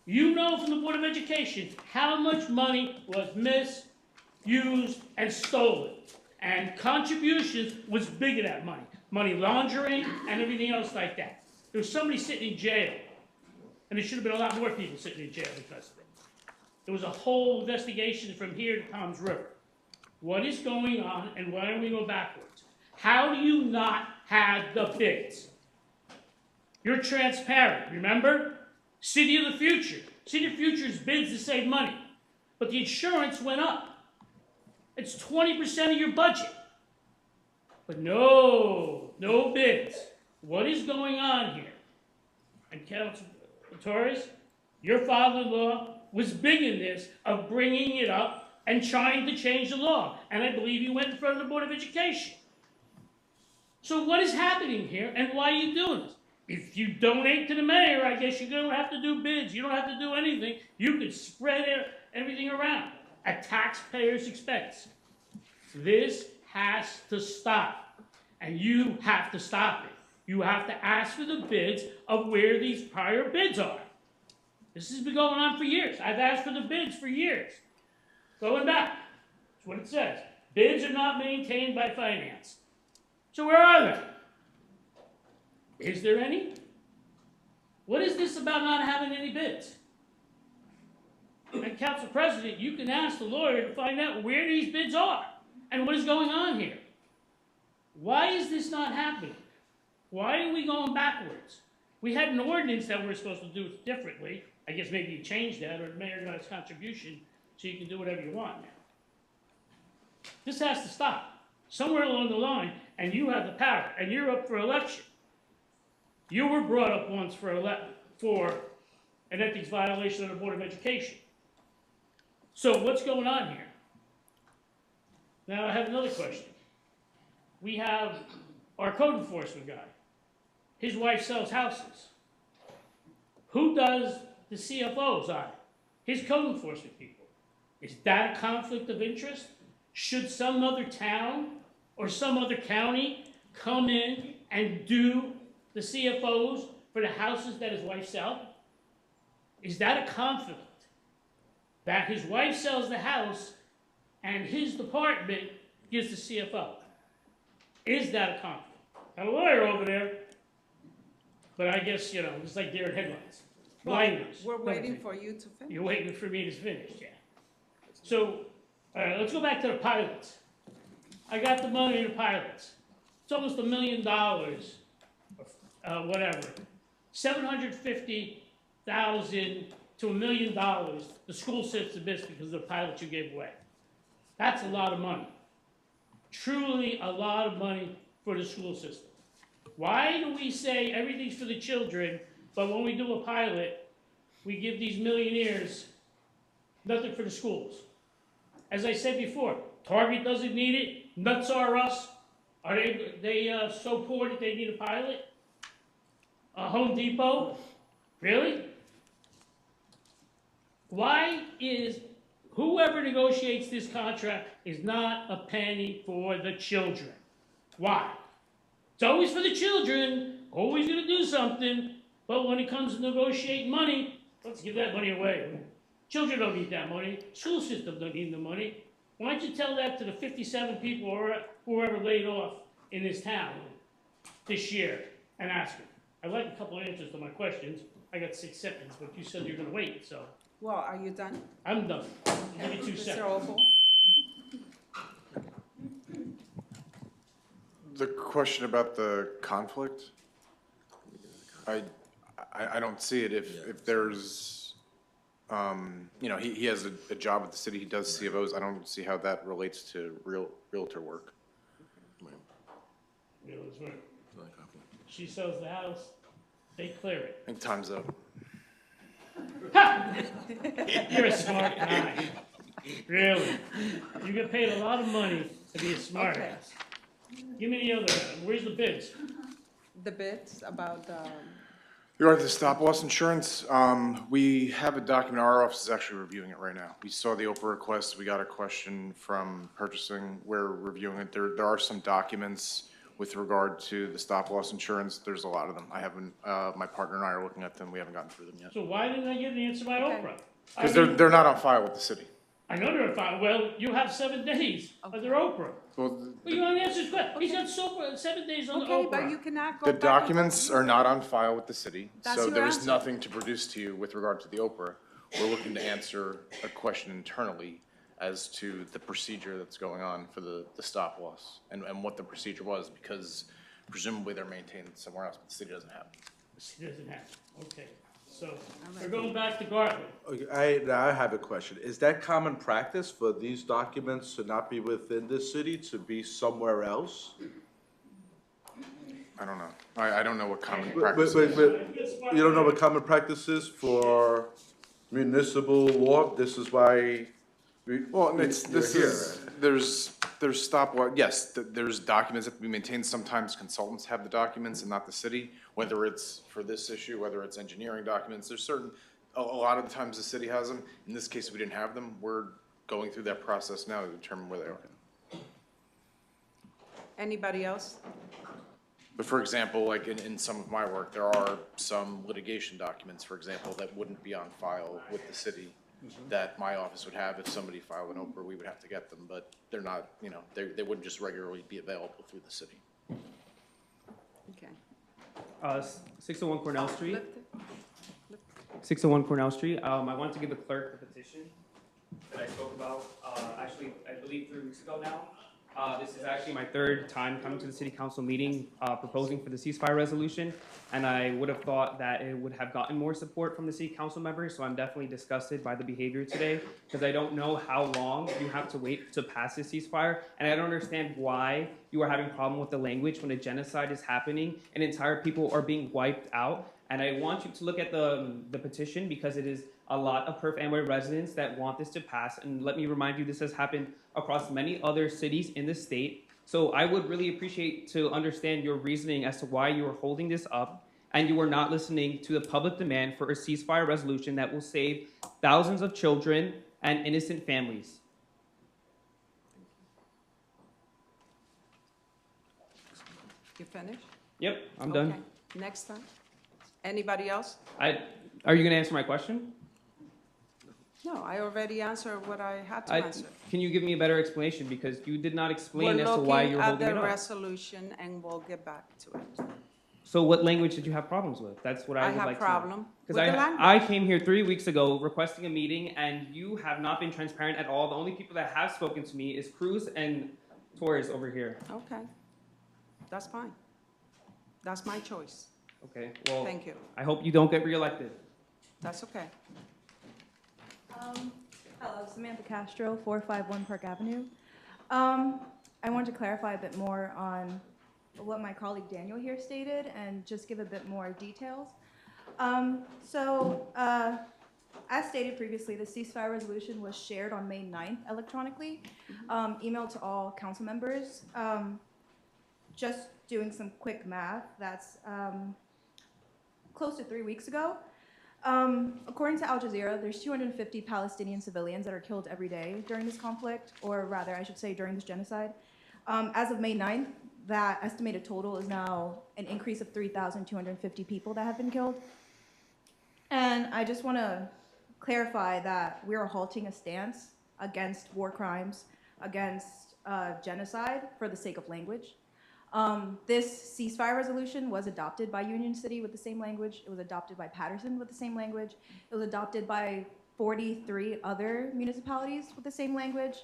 You know from the Board of Education how much money was misused and stolen. And contributions was big of that money. Money laundering and everything else like that. There was somebody sitting in jail. And there should have been a lot more people sitting in jail because of it. There was a whole investigation from here to Tom's River. What is going on and why don't we go backwards? How do you not have the bids? You're transparent, remember? City of the Future. City of the Future's bids to save money. But the insurance went up. It's 20% of your budget. But no bids. What is going on here? And Councilor Torres, your father-in-law was big in this, of bringing it up and trying to change the law. And I believe you went in front of the Board of Education. So what is happening here and why are you doing this? If you donate to the mayor, I guess you don't have to do bids. You don't have to do anything. You could spread everything around at taxpayers' expense. This has to stop. And you have to stop it. You have to ask for the bids of where these prior bids are. This has been going on for years. I've asked for the bids for years. Going back. That's what it says. Bids are not maintained by finance. So where are they? Is there any? What is this about not having any bids? And Council President, you can ask the lawyer to find out where these bids are and what is going on here. Why is this not happening? Why are we going backwards? We had an ordinance that we were supposed to do it differently. I guess maybe you changed that, or the mayor got his contribution, so you can do whatever you want now. This has to stop. Somewhere along the line, and you have the power, and you're up for election. You were brought up once for an ethics violation of the Board of Education. So what's going on here? Now I have another question. We have our code enforcement guy. His wife sells houses. Who does the CFOs on it? His code enforcement people. Is that a conflict of interest? Should some other town or some other county come in and do the CFOs for the houses that his wife sells? Is that a conflict? That his wife sells the house and his department gives the CFO. Is that a conflict? I have a lawyer over there, but I guess, it's like deer in headlights. Blinders. We're waiting for you to finish. You're waiting for me to finish, yeah. So, let's go back to the pilots. I got the money in the pilots. It's almost $1 million, whatever. $750,000 to $1 million the school system missed because of the pilots you gave away. That's a lot of money. Truly a lot of money for the school system. Why do we say everything's for the children, but when we do a pilot, we give these millionaires nothing for the schools? As I said before, Target doesn't need it, Nuts R Us. Are they so poor that they need a pilot? Home Depot? Really? Why is whoever negotiates this contract is not a penny for the children? Why? It's always for the children, always going to do something, but when it comes to negotiating money, let's give that money away. Children don't need that money. School system don't need the money. Why don't you tell that to the 57 people or whoever laid off in this town this year and ask them? I'd like a couple of answers to my questions. I got 6 seconds, but you said you're going to wait, so. Well, are you done? I'm done. Give me 2 Mr. seconds. Opel? The question about the conflict, I don't see it. If there's, he has a job at the city, he does CFOs, I don't see how that relates to realtor work. Yeah, that's right. She sells the house, they clear it. I think time's up. You're a smart guy. Really. You get paid a lot of money to be a smart Okay. ass. Give me the other, where's the bids? The bids about the, Regarding the stop loss insurance, we have a document, our office is actually reviewing it right now. We saw the Oprah request, we got a question from purchasing, we're reviewing it. There are some documents With regard to the stop-loss insurance, there's a lot of them. I haven't, my partner and I are looking at them. We haven't gotten through them yet. So why didn't I get an answer by Oprah? I Because mean, they're not on file with the city. I know they're fine, well, you have 7 days under Oprah. Well, Well, you want to answer his question, he's got 7 days under Okay, but you Oprah. cannot go the back. documents are not on file with the city, That's so your there is answer. nothing to produce to you with regard to the Oprah. We're looking to answer a question internally as to the procedure that's going on for the stop-loss and what the procedure was, because presumably they're maintained somewhere else, but the city doesn't have them. He doesn't have, okay, so, we're going back to Gartley. Okay, now I have a question. Is that common practice for these documents to not be within the city, to be somewhere else? I don't know. I don't know what common But, practice is. you don't know what common practice is for municipal law? This is why Well, it's, you're this here. is, there's stop-loss, yes, there's documents that we maintain. Sometimes consultants have the documents and not the city, whether it's for this issue, whether it's engineering documents. There's certain, a lot of the times the city has them. In this case, we didn't have them. We're going through that process now to determine where they are. Anybody else? But for example, like in some of my work, there are some litigation documents, for example, that wouldn't be on file with the city that my office would have. If somebody filed an Oprah, we would have to get them, but they're not, you know, they wouldn't just regularly be available through the city. Okay. 601 Cornell Street. 601 Cornell Street. I wanted to give the clerk the petition that I spoke about, actually, I believe 3 weeks ago now. This is actually my third time coming to the city council meeting, proposing for the ceasefire resolution, and I would have thought that it would have gotten more support from the city council members, so I'm definitely disgusted by the behavior today, because I don't know how long you have to wait to pass this ceasefire, and I don't understand why you are having a problem with the language when a genocide is happening and entire people are being wiped out. And I want you to look at the petition, because it is a lot of Perth Amboy residents that want this to pass. And let me remind you, this has happened across many other cities in the state. So I would really appreciate to understand your reasoning as to why you are holding this up and you are not listening to the public demand for a ceasefire resolution that will save thousands of children and innocent families. You finished? Yep, I'm done. Okay. Next time. Anybody else? Are you going to answer my question? No, I already answered what I had to answer. Can you give me a better explanation? Because you did not We're explain as to why you're holding looking it at the up. resolution and we'll get back to it. So what language did you have problems with? That's what I would like to know. have problem with Because the language. I came here 3 weeks ago requesting a meeting, and you have not been transparent at all. The only people that have spoken to me is Cruz and Torres over here. Okay. That's fine. That's my choice. Okay, well, Thank you. I hope you don't get reelected. That's okay. Hello, Samantha Castro, 451 Park Avenue. I wanted to clarify a bit more on what my colleague Daniel here stated and just give a bit more details. As stated previously, the ceasefire resolution was shared on May 9th electronically, emailed to all council members. Just doing some quick math, that's close to 3 weeks ago. According to Al Jazeera, there's 250 Palestinian civilians that are killed every day during this conflict, or rather, I should say, during this genocide. As of May 9th, that estimated total is now an increase of 3,250 people that have been killed. And I just want to clarify that we are halting a stance against war crimes, against genocide for the sake of language. This ceasefire resolution was adopted by Union City with the same language. It was adopted by Patterson with the same language. It was adopted by 43 other municipalities with the same language.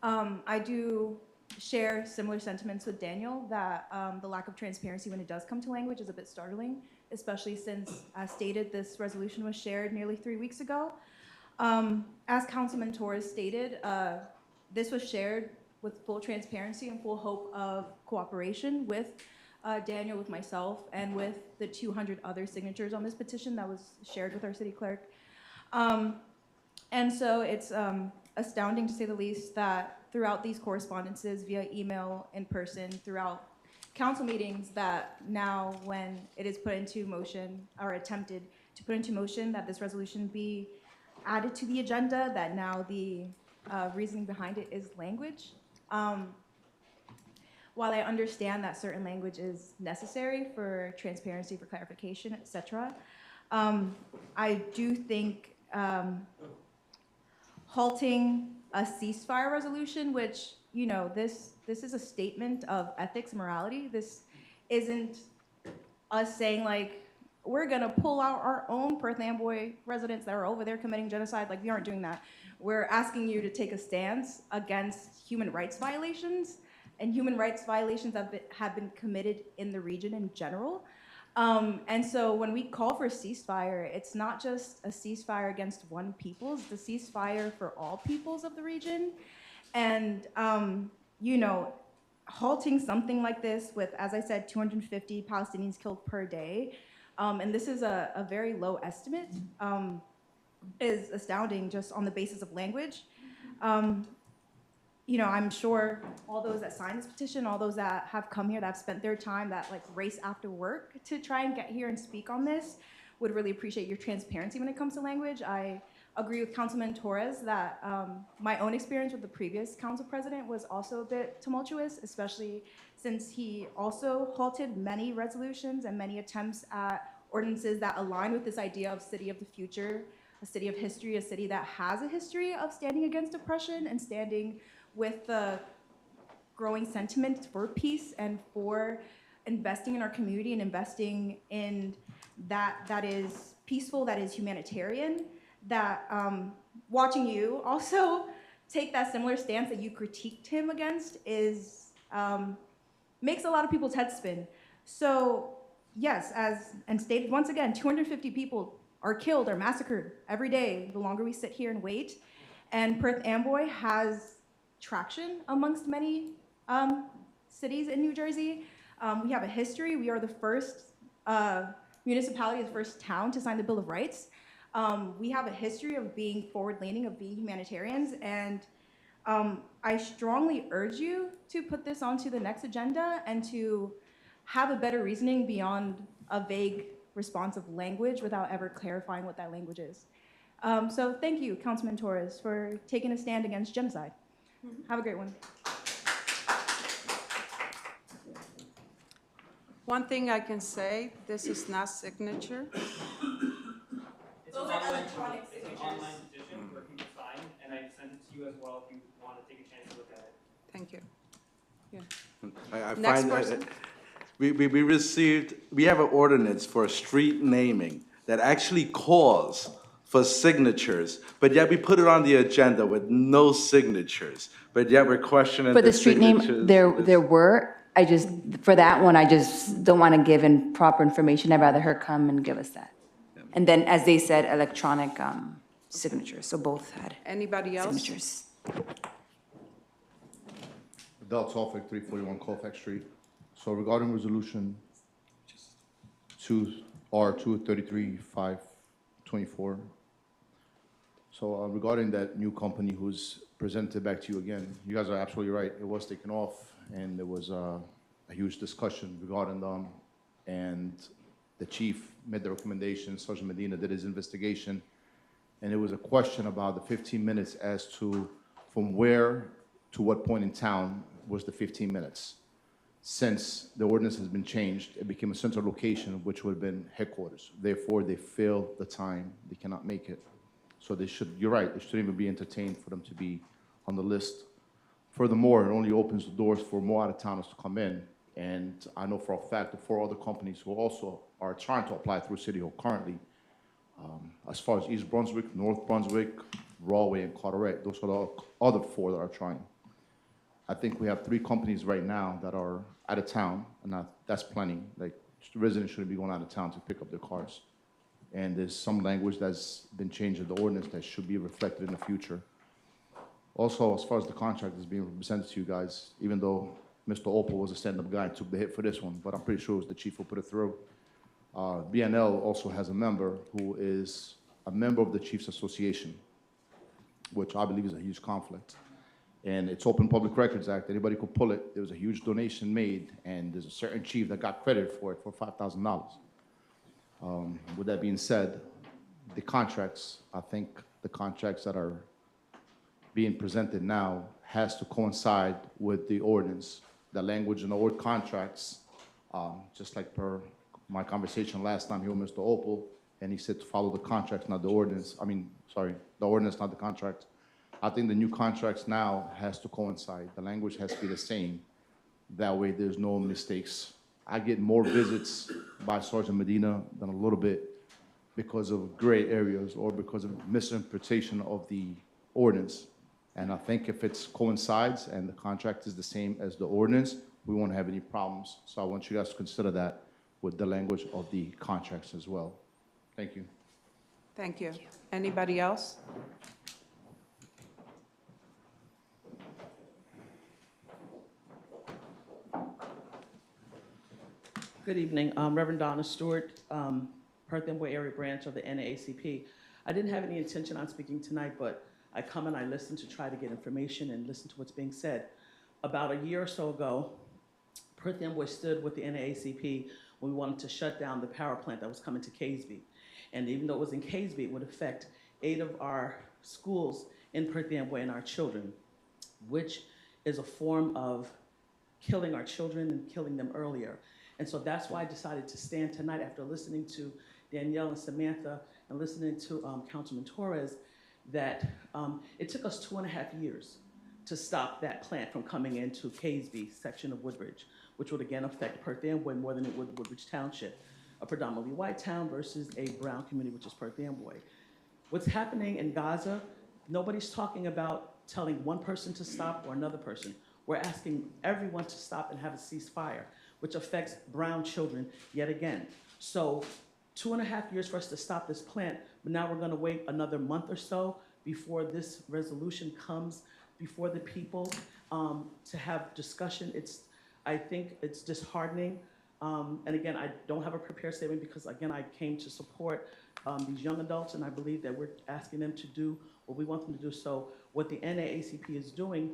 I do share similar sentiments with Daniel that the lack of transparency when it does come to language is a bit startling, especially since, as stated, this resolution was shared nearly 3 weeks ago. As Councilman Torres stated, this was shared with full transparency and full hope of cooperation with Daniel, with myself, and with the 200 other signatures on this petition that was shared with our city clerk. And so it's astounding, to say the least, that throughout these correspondences, via email, in person, throughout council meetings, that now when it is put into motion, or attempted to put into motion, that this resolution be added to the agenda, that now the reasoning behind it is language. while I understand that certain language is necessary for transparency, for clarification, etc., I do think halting a ceasefire resolution, which, you know, this is a statement of ethics and morality. This isn't us saying, like, we're gonna pull out our own Perth Amboy residents that are over there committing genocide. Like, we aren't doing that. We're asking you to take a stance against human rights violations, and human rights violations have been committed in the region in general. And so when we call for a ceasefire, it's not just a ceasefire against one people, it's a ceasefire for all peoples of the region. And, you know, halting something like this with, as I said, 250 Palestinians killed per day, and this is a very low estimate, is astounding just on the basis of language. You know, I'm sure all those that signed this petition, all those that have come here, that have spent their time, that like race after work to try and get here and speak on this, would really appreciate your transparency when it comes to language. I agree with Councilman Torres that my own experience with the previous council president was also a bit tumultuous, especially since he also halted many resolutions and many attempts at ordinances that align with this idea of city of the future, a city of history, a city that has a history of standing against oppression and standing with the growing sentiment for peace and for investing in our community and investing in that is peaceful, that is humanitarian, that watching you also take that similar stance that you critiqued him against is makes a lot of people's heads spin. So yes, and stated once again, 250 people are killed or massacred every day the longer we sit here and wait. And Perth Amboy has traction amongst many cities in New Jersey. We have a history. We are the first municipality, the first town to sign the Bill of Rights. We have a history of being forward-leaning, of being humanitarians, and I strongly urge you to put this onto the next agenda and to have a better reasoning beyond a vague responsive language without ever clarifying what that language is. So thank you, Councilman Torres, for taking a stand against genocide. Have a great one. One thing I can say, this is not signature. Those are electronic signatures. It's an online petition where people sign, and I sent it to you as well if you want to take a chance to look at it. Thank you. I Next find that person. we have an ordinance for street naming that actually calls for signatures, but yet we put it on the agenda with no signatures, but yet we're questioning For the street name, signatures. there were, I just, for that one, I just don't want to give proper information. I'd rather her come and give us that. And then, as they said, electronic signatures, so both had Anybody else? signatures. Adele Tolfik, 341 Colfax Street. So regarding resolution R-233-524. So regarding that new company who's presented back to you again, you guys are absolutely right. It was taken off, and there was a huge discussion regarding them. And the chief made the recommendation, Sergeant Medina did his investigation, and it was a question about the 15 minutes as to from where to what point in town was the 15 minutes. Since the ordinance has been changed, it became a central location, which would have been headquarters. Therefore, they fail the time, they cannot make it. So they should, you're right, it shouldn't even be entertained for them to be on the list. Furthermore, it only opens the doors for more out-of-towners to come in. And I know for a fact that 4 other companies who also are trying to apply through City Hall currently, as far as East Brunswick, North Brunswick, Rawway, and Carteret, those are the other 4 that are trying. I think we have 3 companies right now that are out of town, and that's plenty. Like, residents shouldn't be going out of town to pick up their cars. And there's some language that's been changed in the ordinance that should be reflected in the future. Also, as far as the contract is being presented to you guys, even though Mr. Opal was a stand-up guy and took the hit for this one, but I'm pretty sure it was the chief who put it through. BNL also has a member who is a member of the Chiefs Association, which I believe is a huge conflict. And it's Open Public Records Act, anybody could pull it. There was a huge donation made, and there's a certain chief that got credit for it for $5,000. With that being said, the contracts, I think the contracts that are being presented now has to coincide with the ordinance the language in the word contracts, just like per my conversation last time here with Mr. Opal, and he said to follow the contracts, not the ordinance. The ordinance, not the contracts. I think the new contracts now has to coincide. The language has to be the same. That way, there's no mistakes. I get more visits by Sergeant Medina than a little bit because of gray areas or because of misinterpretation of the ordinance. And I think if it coincides and the contract is the same as the ordinance, we won't have any problems. So I want you guys to consider that with the language of the contracts as well. Thank you. Thank you. Anybody else? Good evening, Reverend Donna Stewart, Perth Amboy Area Branch of the NAACP. I didn't have any intention on speaking tonight, but I come and I listen to try to get information and listen to what's being said. About a year or so ago, Perth Amboy stood with the NAACP when we wanted to shut down the power plant that was coming to Caseby. And even though it was in Caseby, it would affect 8 of our schools in Perth Amboy and our children, which is a form of killing our children and killing them earlier. And so that's why I decided to stand tonight after listening to Danielle and Samantha and listening to Councilman Torres, that it took us 2.5 years to stop that plant from coming into Caseby section of Woodbridge, which would again affect Perth Amboy more than it would Woodbridge Township, a predominantly white town versus a brown community, which is Perth Amboy. What's happening in Gaza, nobody's talking about telling one person to stop or another person. We're asking everyone to stop and have a ceasefire, which affects brown children yet again. So 2.5 years for us to stop this plant, but now we're gonna wait another month or so before this resolution comes before the people to have discussion. I think it's disheartening. And again, I don't have a prepared statement because again, I came to support these young adults, and I believe that we're asking them to do what we want them to do. So what the NAACP is doing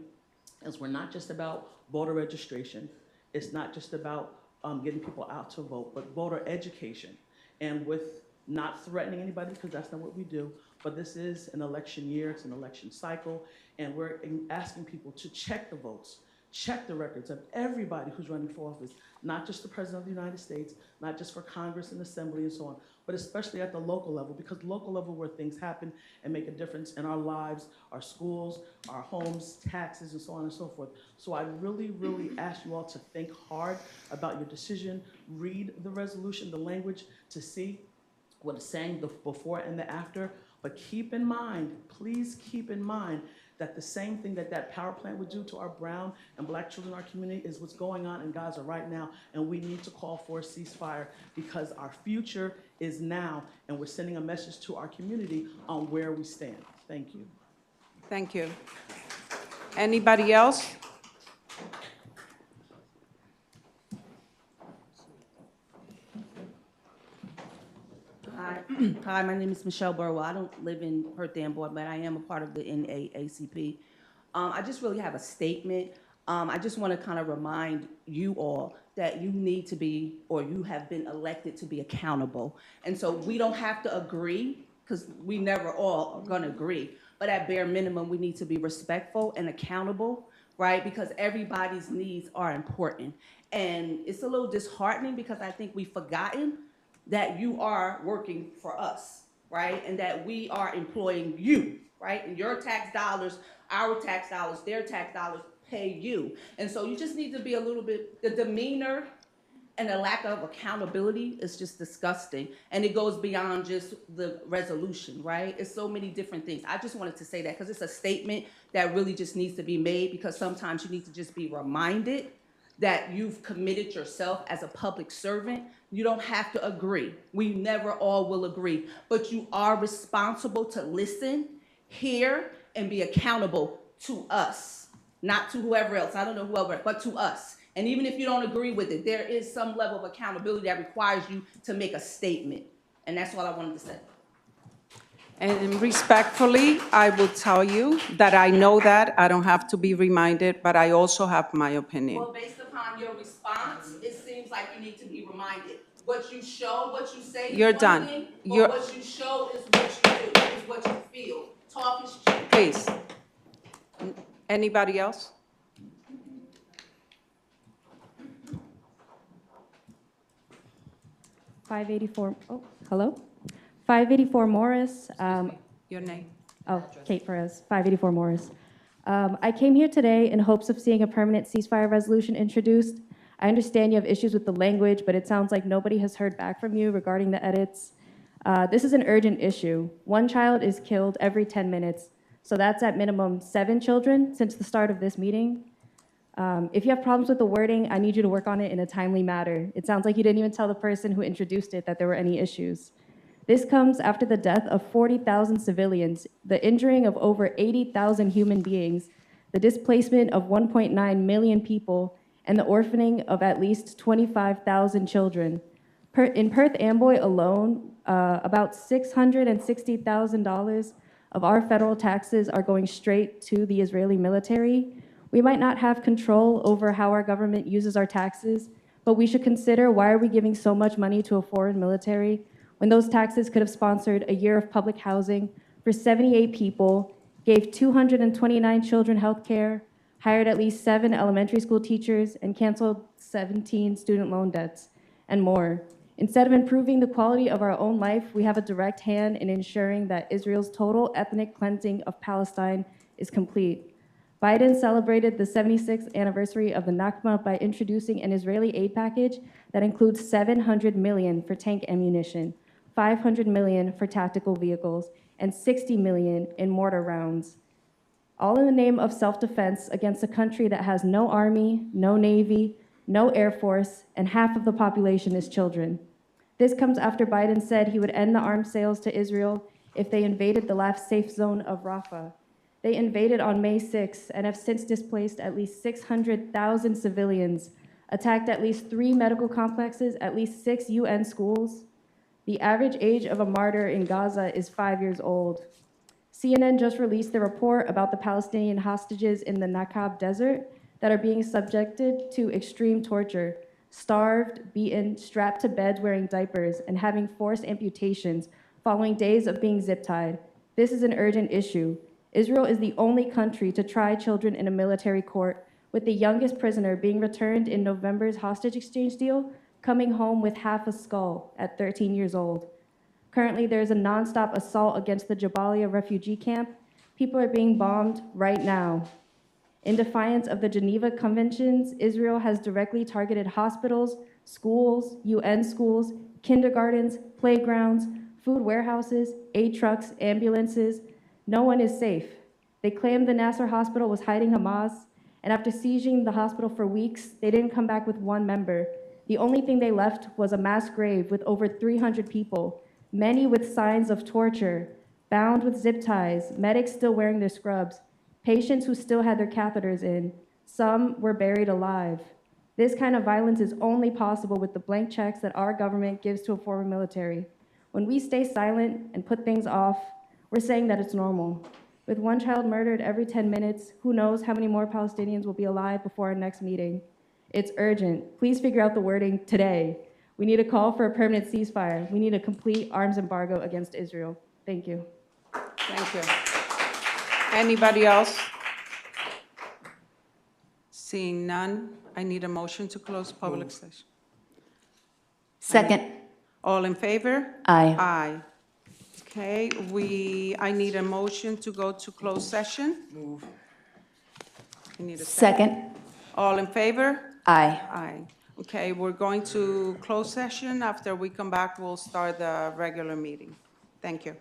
is we're not just about voter registration. It's not just about getting people out to vote, but voter education. And with not threatening anybody, because that's not what we do, but this is an election year, it's an election cycle, and we're asking people to check the votes, check the records of everybody who's running for office, not just the President of the United States, not just for Congress and Assembly and so on, but especially at the local level, because local level where things happen and make a difference in our lives, our schools, our homes, taxes, and so on and so forth. So I really, really ask you all to think hard about your decision, read the resolution, the language, to see what it's saying, the before and the after, but keep in mind, please keep in mind that the same thing that that power plant would do to our brown and black children in our community is what's going on in Gaza right now, and we need to call for a ceasefire because our future is now, and we're sending a message to our community on where we stand. Thank you. Thank you. Anybody else? Hi, my name is Michelle Burwell. I don't live in Perth Amboy, but I am a part of the NAACP. I just really have a statement. I just want to kind of remind you all that you need to be, or you have been elected to be accountable. And so we don't have to agree, because we never all are going to agree, but at bare minimum, we need to be respectful and accountable, right? Because everybody's needs are important. And it's a little disheartening because I think we've forgotten that you are working for us, right? And that we are employing you, right? And your tax dollars, our tax dollars, their tax dollars pay you. And so you just need to be a little bit, the demeanor and the lack of accountability is just disgusting. And it goes beyond just the resolution, right? It's so many different things. I just wanted to say that because it's a statement that really just needs to be made, because sometimes you need to just be reminded that you've committed yourself as a public servant. You don't have to agree. We never all will agree, but you are responsible to listen, hear, and be accountable to us, not to whoever else. I don't know whoever, but to us. And even if you don't agree with it, there is some level of accountability that requires you to make a statement. And that's all I wanted to say. And respectfully, I will tell you that I know that. I don't have to be reminded, but I also have my opinion. Well, based upon your response, it seems like you need to be reminded. What you show, what you say is You're one done. thing, You're- but what you show is what you do, is what you feel. Talk is cheap. Please. Anybody else? 584, oh, hello? 584 Morris. Your name? Oh, Kate Perez, 584 Morris. I came here today in hopes of seeing a permanent ceasefire resolution introduced. I understand you have issues with the language, but it sounds like nobody has heard back from you regarding the edits. This is an urgent issue. One child is killed every 10 minutes, so that's at minimum 7 children since the start of this meeting. If you have problems with the wording, I need you to work on it in a timely manner. It sounds like you didn't even tell the person who introduced it that there were any issues. This comes after the death of 40,000 civilians, the injuring of over 80,000 human beings, the displacement of 1.9 million people, and the orphaning of at least 25,000 children. In Perth Amboy alone, about $660,000 of our federal taxes are going straight to the Israeli military. We might not have control over how our government uses our taxes, but we should consider, why are we giving so much money to a foreign military when those taxes could have sponsored a year of public housing for 78 people, gave 229 children health care, hired at least 7 elementary school teachers, and canceled 17 student loan debts, and more. Instead of improving the quality of our own life, we have a direct hand in ensuring that Israel's total ethnic cleansing of Palestine is complete. Biden celebrated the 76th anniversary of the Nakba by introducing an Israeli aid package that includes $700 million for tank ammunition, $500 million for tactical vehicles, and $60 million in mortar rounds, all in the name of self-defense against a country that has no army, no navy, no air force, and half of the population is children. This comes after Biden said he would end the arms sales to Israel if they invaded the last safe zone of Rafah. They invaded on May 6 and have since displaced at least 600,000 civilians, attacked at least 3 medical complexes, at least 6 UN schools. The average age of a martyr in Gaza is 5 years old. CNN just released the report about the Palestinian hostages in the Nakab Desert that are being subjected to extreme torture, starved, beaten, strapped to beds wearing diapers, and having forced amputations following days of being zip-tied. This is an urgent issue. Israel is the only country to try children in a military court, with the youngest prisoner being returned in November's hostage exchange deal coming home with half a skull at 13 years old. Currently, there is a nonstop assault against the Jabalia refugee camp. People are being bombed right now. In defiance of the Geneva Conventions, Israel has directly targeted hospitals, schools, UN schools, kindergartens, playgrounds, food warehouses, aid trucks, ambulances. No one is safe. They claimed the Nasser hospital was hiding Hamas, and after sieging the hospital for weeks, they didn't come back with 1 member. The only thing they left was a mass grave with over 300 people, many with signs of torture, bound with zip ties, medics still wearing their scrubs, patients who still had their catheters in. Some were buried alive. This kind of violence is only possible with the blank checks that our government gives to a foreign military. When we stay silent and put things off, we're saying that it's normal. With 1 child murdered every 10 minutes, who knows how many more Palestinians will be alive before our next meeting? It's urgent. Please figure out the wording today. We need a call for a permanent ceasefire. We need a complete arms embargo against Israel. Thank you. Thank you. Anybody else? Seeing none, I need a motion to close public session. Second. All in favor? Aye. Aye. Okay, I need a motion to go to closed session. Move. I need a Second. All in favor? Aye. Aye. Okay, we're going to close session. After we come back, we'll start the regular meeting. Thank you.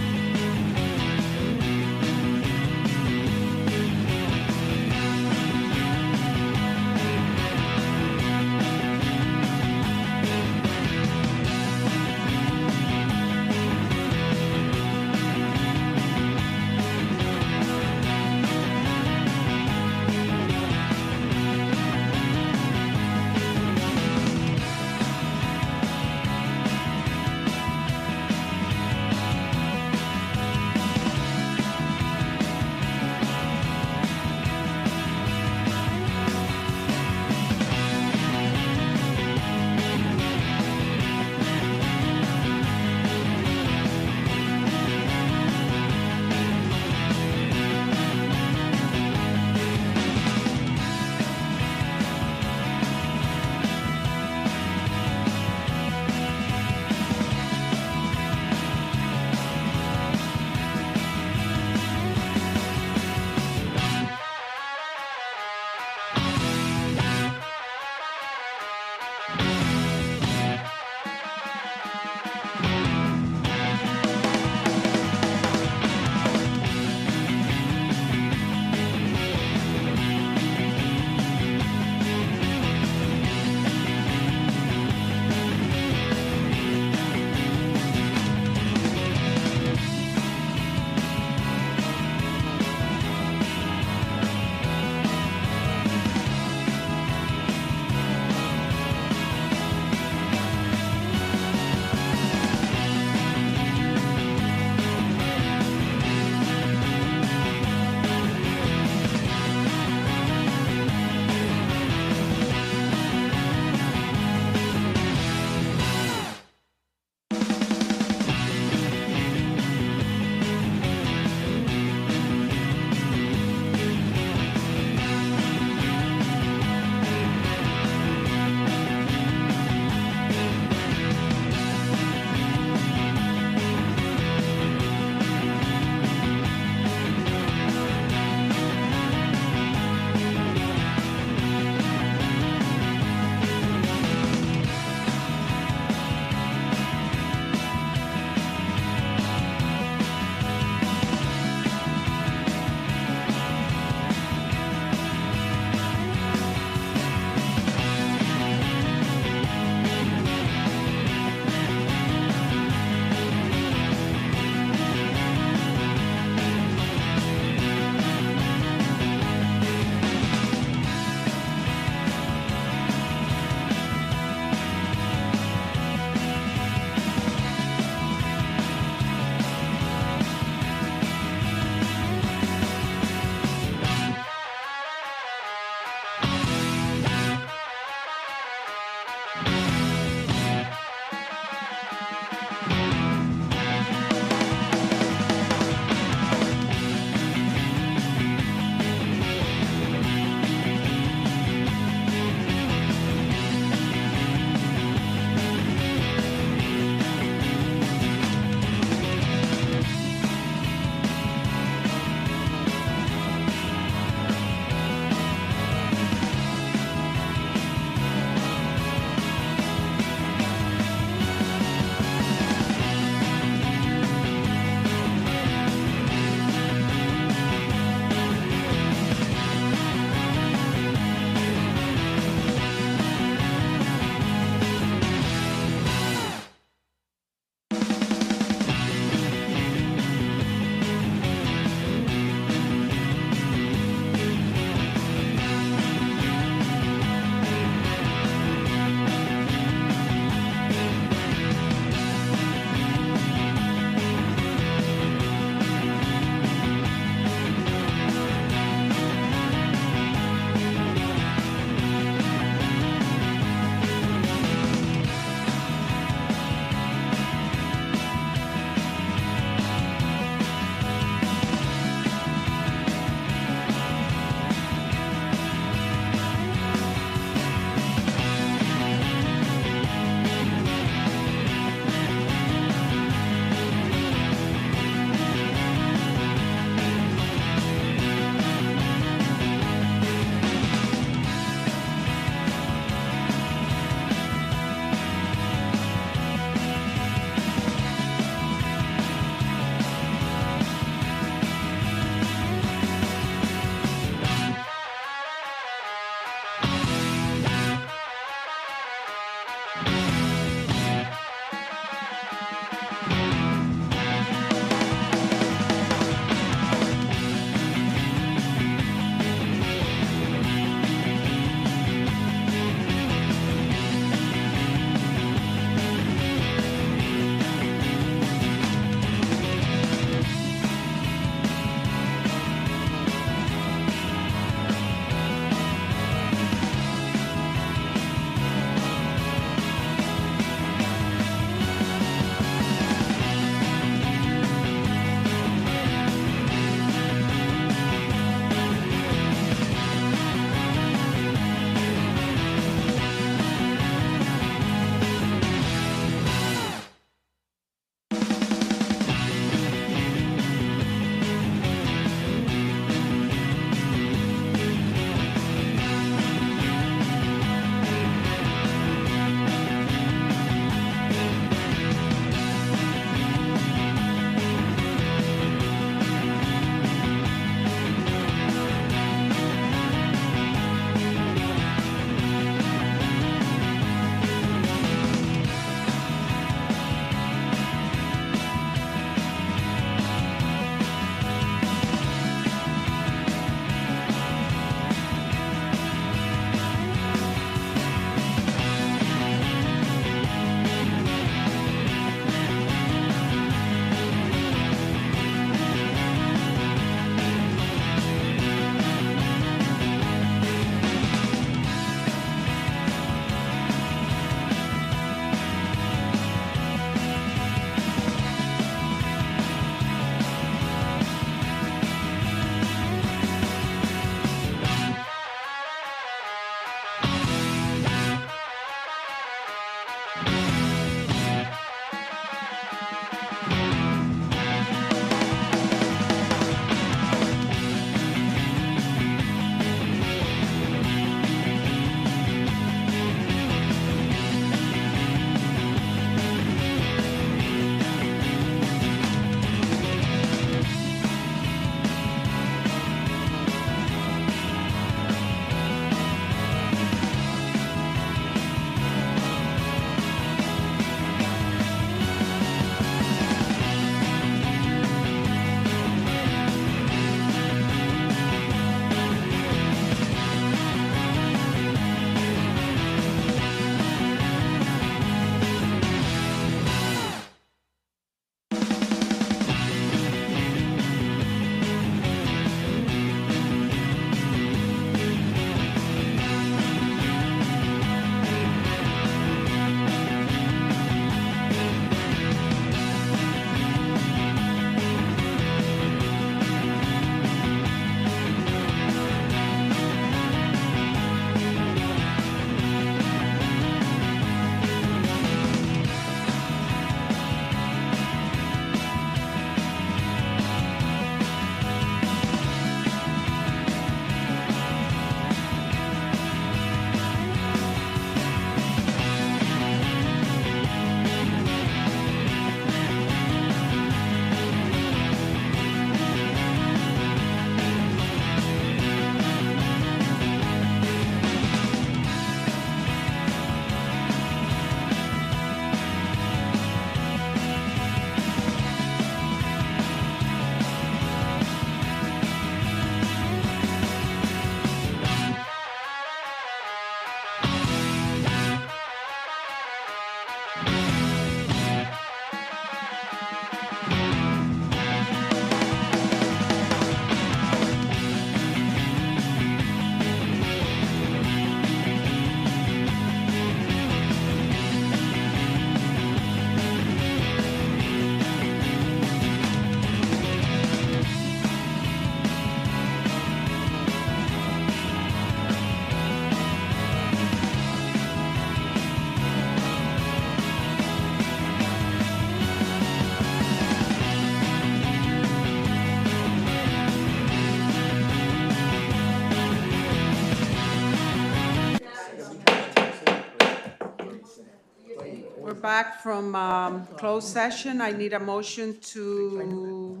We're back from closed session. I need a motion to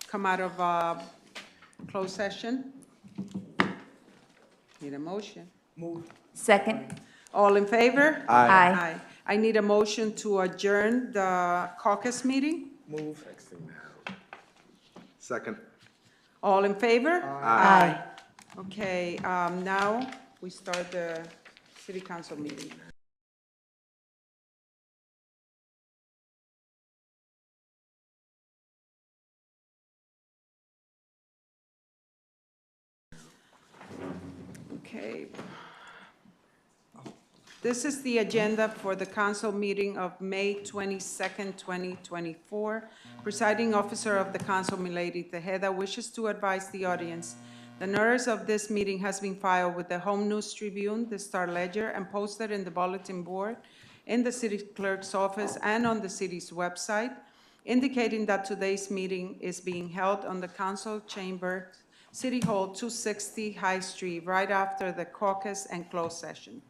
come out of closed session. Need a motion. Move. Second. All in favor? Aye. I need a motion to adjourn the caucus meeting. Move. Second. All in favor? Aye. Okay, now we start the city council meeting. Okay. This is the agenda for the council meeting of May 22nd, 2024. Presiding officer of the council, Milady Tejeda, wishes to advise the audience. The notice of this meeting has been filed with the Home News Tribune, the Star Ledger, and posted in the bulletin board in the city clerk's office and on the city's website, indicating that today's meeting is being held on the council chamber, City Hall, 260 High Street, right after the caucus and closed session.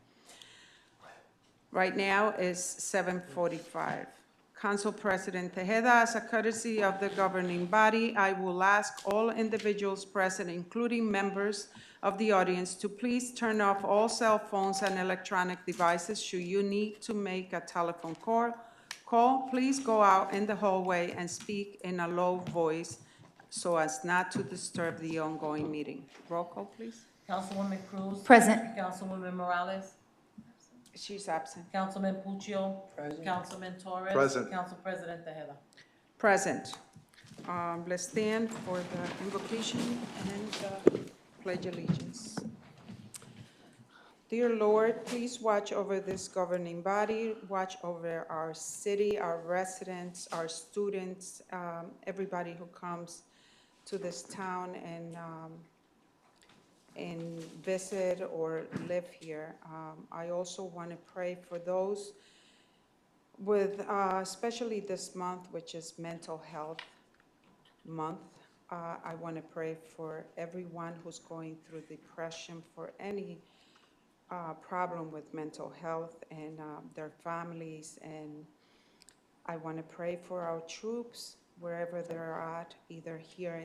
Right now is 7:45. Council President Tejeda, as a courtesy of the governing body, I will ask all individuals present, including members of the audience, to please turn off all cell phones and electronic devices. Should you need to make a telephone call, please go out in the hallway and speak in a low voice so as not to disturb the ongoing meeting. Roll call, please. Councilwoman Cruz. Present. Councilwoman Morales. She's absent. Councilman Puccio. Present. Councilman Torres. Present. Council President Tejeda. Present. Let's stand for the invocation and the pledge allegiance. Dear Lord, please watch over this governing body, watch over our city, our residents, our students, everybody who comes to this town and visit or live here. I also want to pray for those with, especially this month, which is Mental Health Month. I want to pray for everyone who's going through depression, for any problem with mental health and their families. And I want to pray for our troops, wherever they're at, either here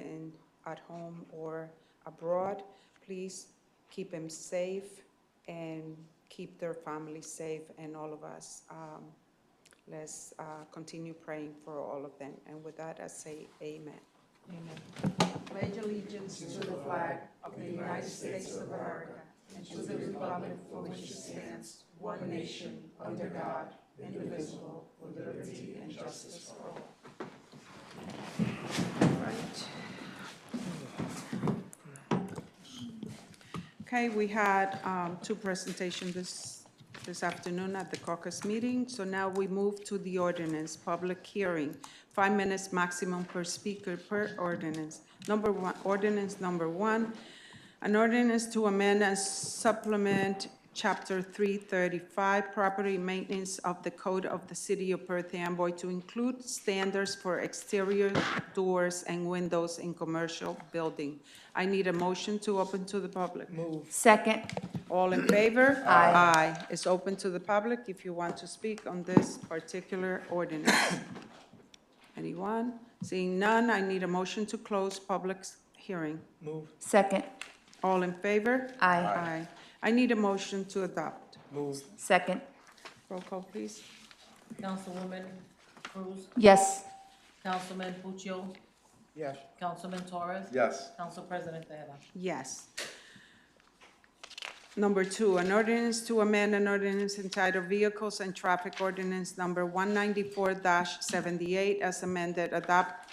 at home or abroad. Please keep them safe and keep their families safe, and all of us. Let's continue praying for all of them. And with that, I say amen. Amen. Pledge allegiance to the flag of the United States of America and to the republic for which it stands, one nation, under God, indivisible, with liberty and justice for all. Right. Okay, we had two presentations this afternoon at the caucus meeting. So now we move to the ordinance, public hearing, 5 minutes maximum per speaker per ordinance. Ordinance number one, an ordinance to amend and supplement Chapter 335, Property Maintenance of the Code of the City of Perth Amboy to include standards for exterior doors and windows in commercial building. I need a motion to open to the public. Move. Second. All in favor? Aye. Aye. It's open to the public if you want to speak on this particular ordinance. Anyone? Seeing none, I need a motion to close public hearing. Move. Second. All in favor? Aye. Aye. I need a motion to adopt. Move. Second. Roll call, please. Councilwoman Cruz. Yes. Councilman Puccio. Yes. Councilman Torres. Yes. Council President Tejeda. Yes. Number two, an ordinance to amend an ordinance entitled Vehicles and Traffic Ordinance Number 194-78 as amended, adopted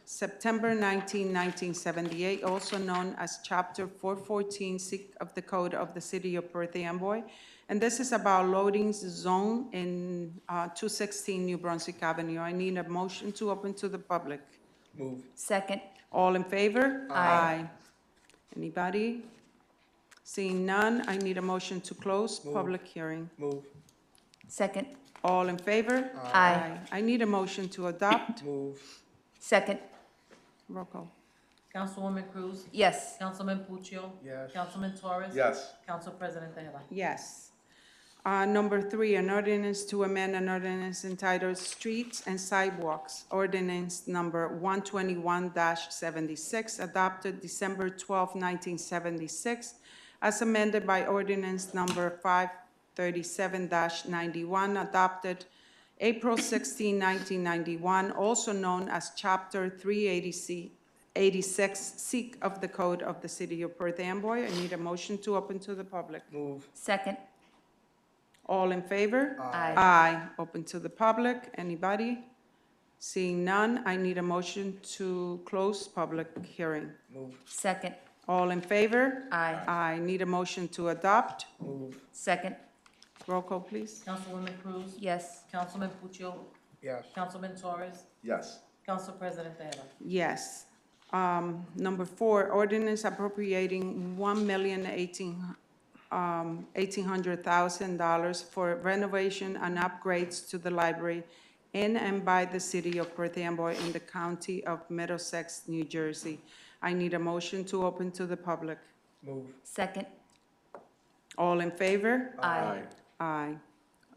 September 19, 1978, also known as Chapter 414 of the Code of the City of Perth Amboy. And this is about loading zone in 216 New Brunswick Avenue. I need a motion to open to the public. Move. Second. All in favor? Aye. Anybody? Seeing none, I need a motion to close public hearing. Move. Second. All in favor? Aye. I need a motion to adopt. Move. Second. Roll call. Councilwoman Cruz. Yes. Councilman Puccio. Yes. Councilman Torres. Yes. Council President Tejeda. Yes. Number 3, an ordinance to amend an ordinance entitled Streets and Sidewalks, ordinance number 121-76, adopted December 12, 1976, as amended by ordinance number 537-91, adopted April 16, 1991, also known as Chapter 386 Seek of the Code of the City of Perth Amboy. I need a motion to open to the public. Move. Second. All in favor? Aye. Aye. Open to the public. Anybody? Seeing none, I need a motion to close public hearing. Move. Second. All in favor? Aye. I need a motion to adopt. Move. Second. Roll call, please. Councilwoman Cruz? Yes. Councilman Puccio? Yes. Councilman Torres? Yes. Council President Tejeda? Yes. Number 4, ordinance appropriating $1,800,000 for renovation and upgrades to the library in and by the city of Perth Amboy in the county of Middlesex, New Jersey. I need a motion to open to the public. Move. Second. All in favor? Aye. Aye.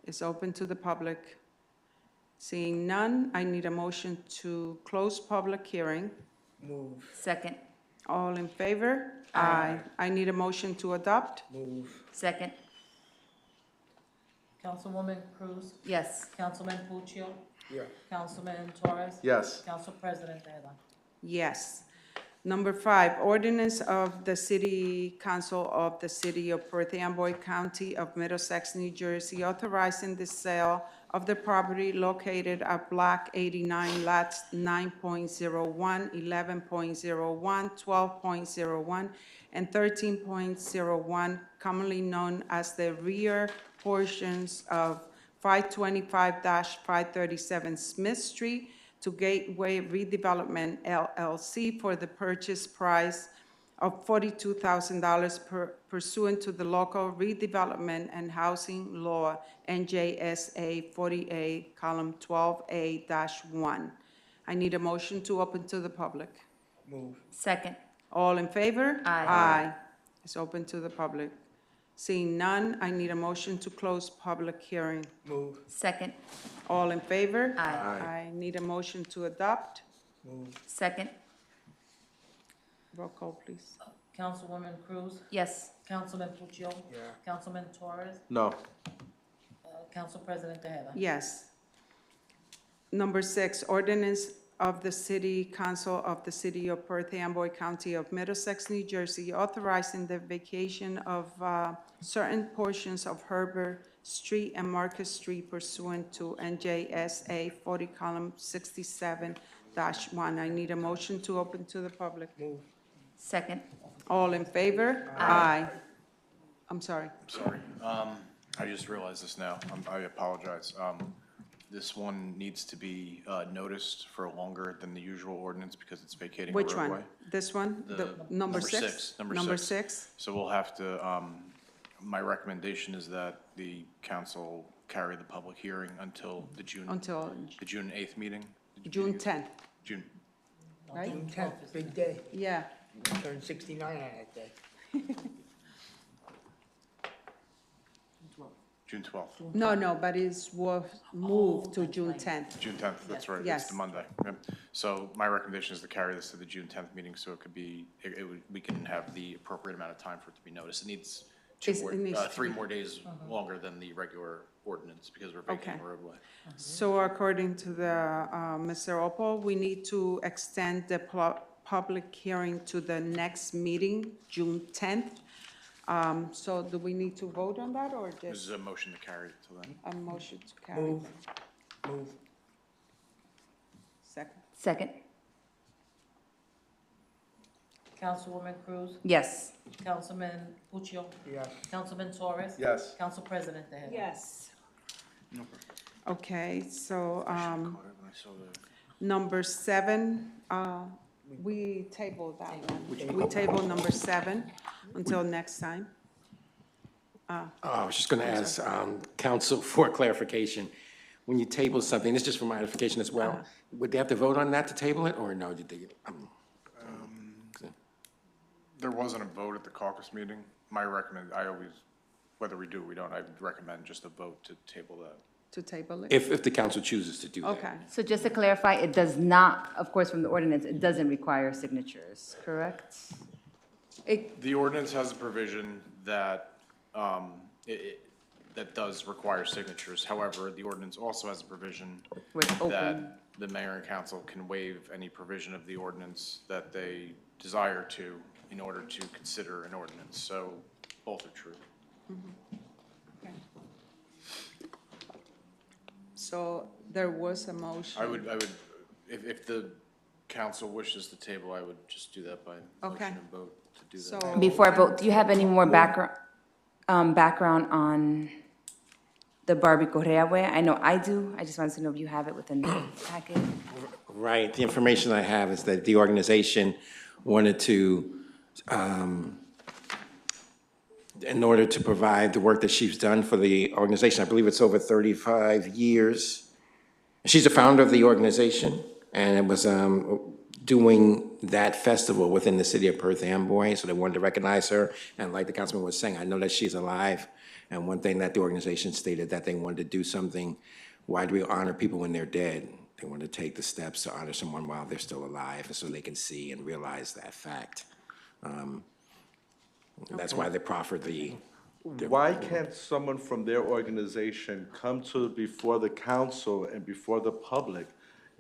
It's open to the public. Seeing none, I need a motion to close public hearing. Move. Second. All in favor? Aye. I need a motion to adopt. Move. Second. Councilwoman Cruz? Yes. Councilman Puccio? Yes. Councilman Torres? Yes. Council President Tejeda? Yes. Number 5, ordinance of the City Council of the City of Perth Amboy County of Middlesex, New Jersey, authorizing the sale of the property located at Block 89, lots 9.01, 11.01, 12.01, and 13.01, commonly known as the rear portions of 525-537 Smith Street, to Gateway Redevelopment LLC for the purchase price of $42,000 pursuant to the local redevelopment and housing law, NJSA 48, column 12A-1. I need a motion to open to the public. Move. Second. All in favor? Aye. Aye. It's open to the public. Seeing none, I need a motion to close public hearing. Move. Second. All in favor? Aye. I need a motion to adopt. Move. Second. Roll call, please. Councilwoman Cruz? Yes. Councilman Puccio? Yeah. Councilman Torres? No. Council President Tejeda? Yes. Number 6, ordinance of the City Council of the City of Perth Amboy County of Middlesex, New Jersey, authorizing the vacation of certain portions of Herbert Street and Marcus Street pursuant to NJSA 40, column 67-1. I need a motion to open to the public. Move. Second. All in favor? Aye. I'm sorry. Sorry. I just realized this now. I apologize. This one needs to be noticed for longer than the usual ordinance because it's vacating a Which roadway. one? This one? The number 6? Number six. 6? So we'll have to, my recommendation is that the council carry the public hearing until the June Until 8th meeting. June 10th, June, right? June 10th, big day. Yeah. Turned 69 on that day. June 12th. No, but it's was moved to June 10th. June 10th, that's right. It's Yes. the Monday. Yep. So my recommendation is to carry this to the June 10th meeting so it could be, we can have the appropriate amount of time for it to be noticed. It needs It needs to 3 more days longer than the regular ordinance because we're vacating Okay. a roadway. So according to the, Mr. Opal, we need to extend the public hearing to the next meeting, June 10th. So do we need to vote on that, or This just is a motion to carry it till then. a motion to carry? Move. Move. Second. Second. Councilwoman Cruz? Yes. Councilman Puccio? Yes. Councilman Torres? Yes. Council President Tejeda? Yes. Okay, so, I should've caught it when I saw the. number 7, we tabled that one. We tabled number 7 until next time. I was just going to ask council for clarification. When you table something, this is just for my edification as well, would they have to vote on that to table it, or no? Did they? There wasn't a vote at the caucus meeting. I always whether we do or we don't, I recommend just a vote to table that. To table it? If the council chooses to do that. Okay. So just to clarify, it does not, of course, from the ordinance, it doesn't require signatures, correct? The ordinance has a provision that, that does require signatures. However, the ordinance also has a provision Where it's open. that the mayor and council can waive any provision of the ordinance that they desire to in order to consider an ordinance. So both are true. So there was a motion. I would, if the council wishes to table, I would just do that by Okay. motion and vote to do that. So- Before I vote, do you have any more background on the Barbie Correa way? I know I do. I just wanted to know if you have it within the packet. Right, the information I have is that the organization wanted to, in order to provide the work that she's done for the organization, I believe it's over 35 years. She's a founder of the organization, and it was doing that festival within the city of Perth Amboy, so they wanted to recognize her. And like the councilman was saying, I know that she's alive, and one thing that the organization stated that they wanted to do something, why do we honor people when they're dead? They want to take the steps to honor someone while they're still alive, so they can see and realize that fact. That's why they proffered the. Why can't someone from their organization come to before the council and before the public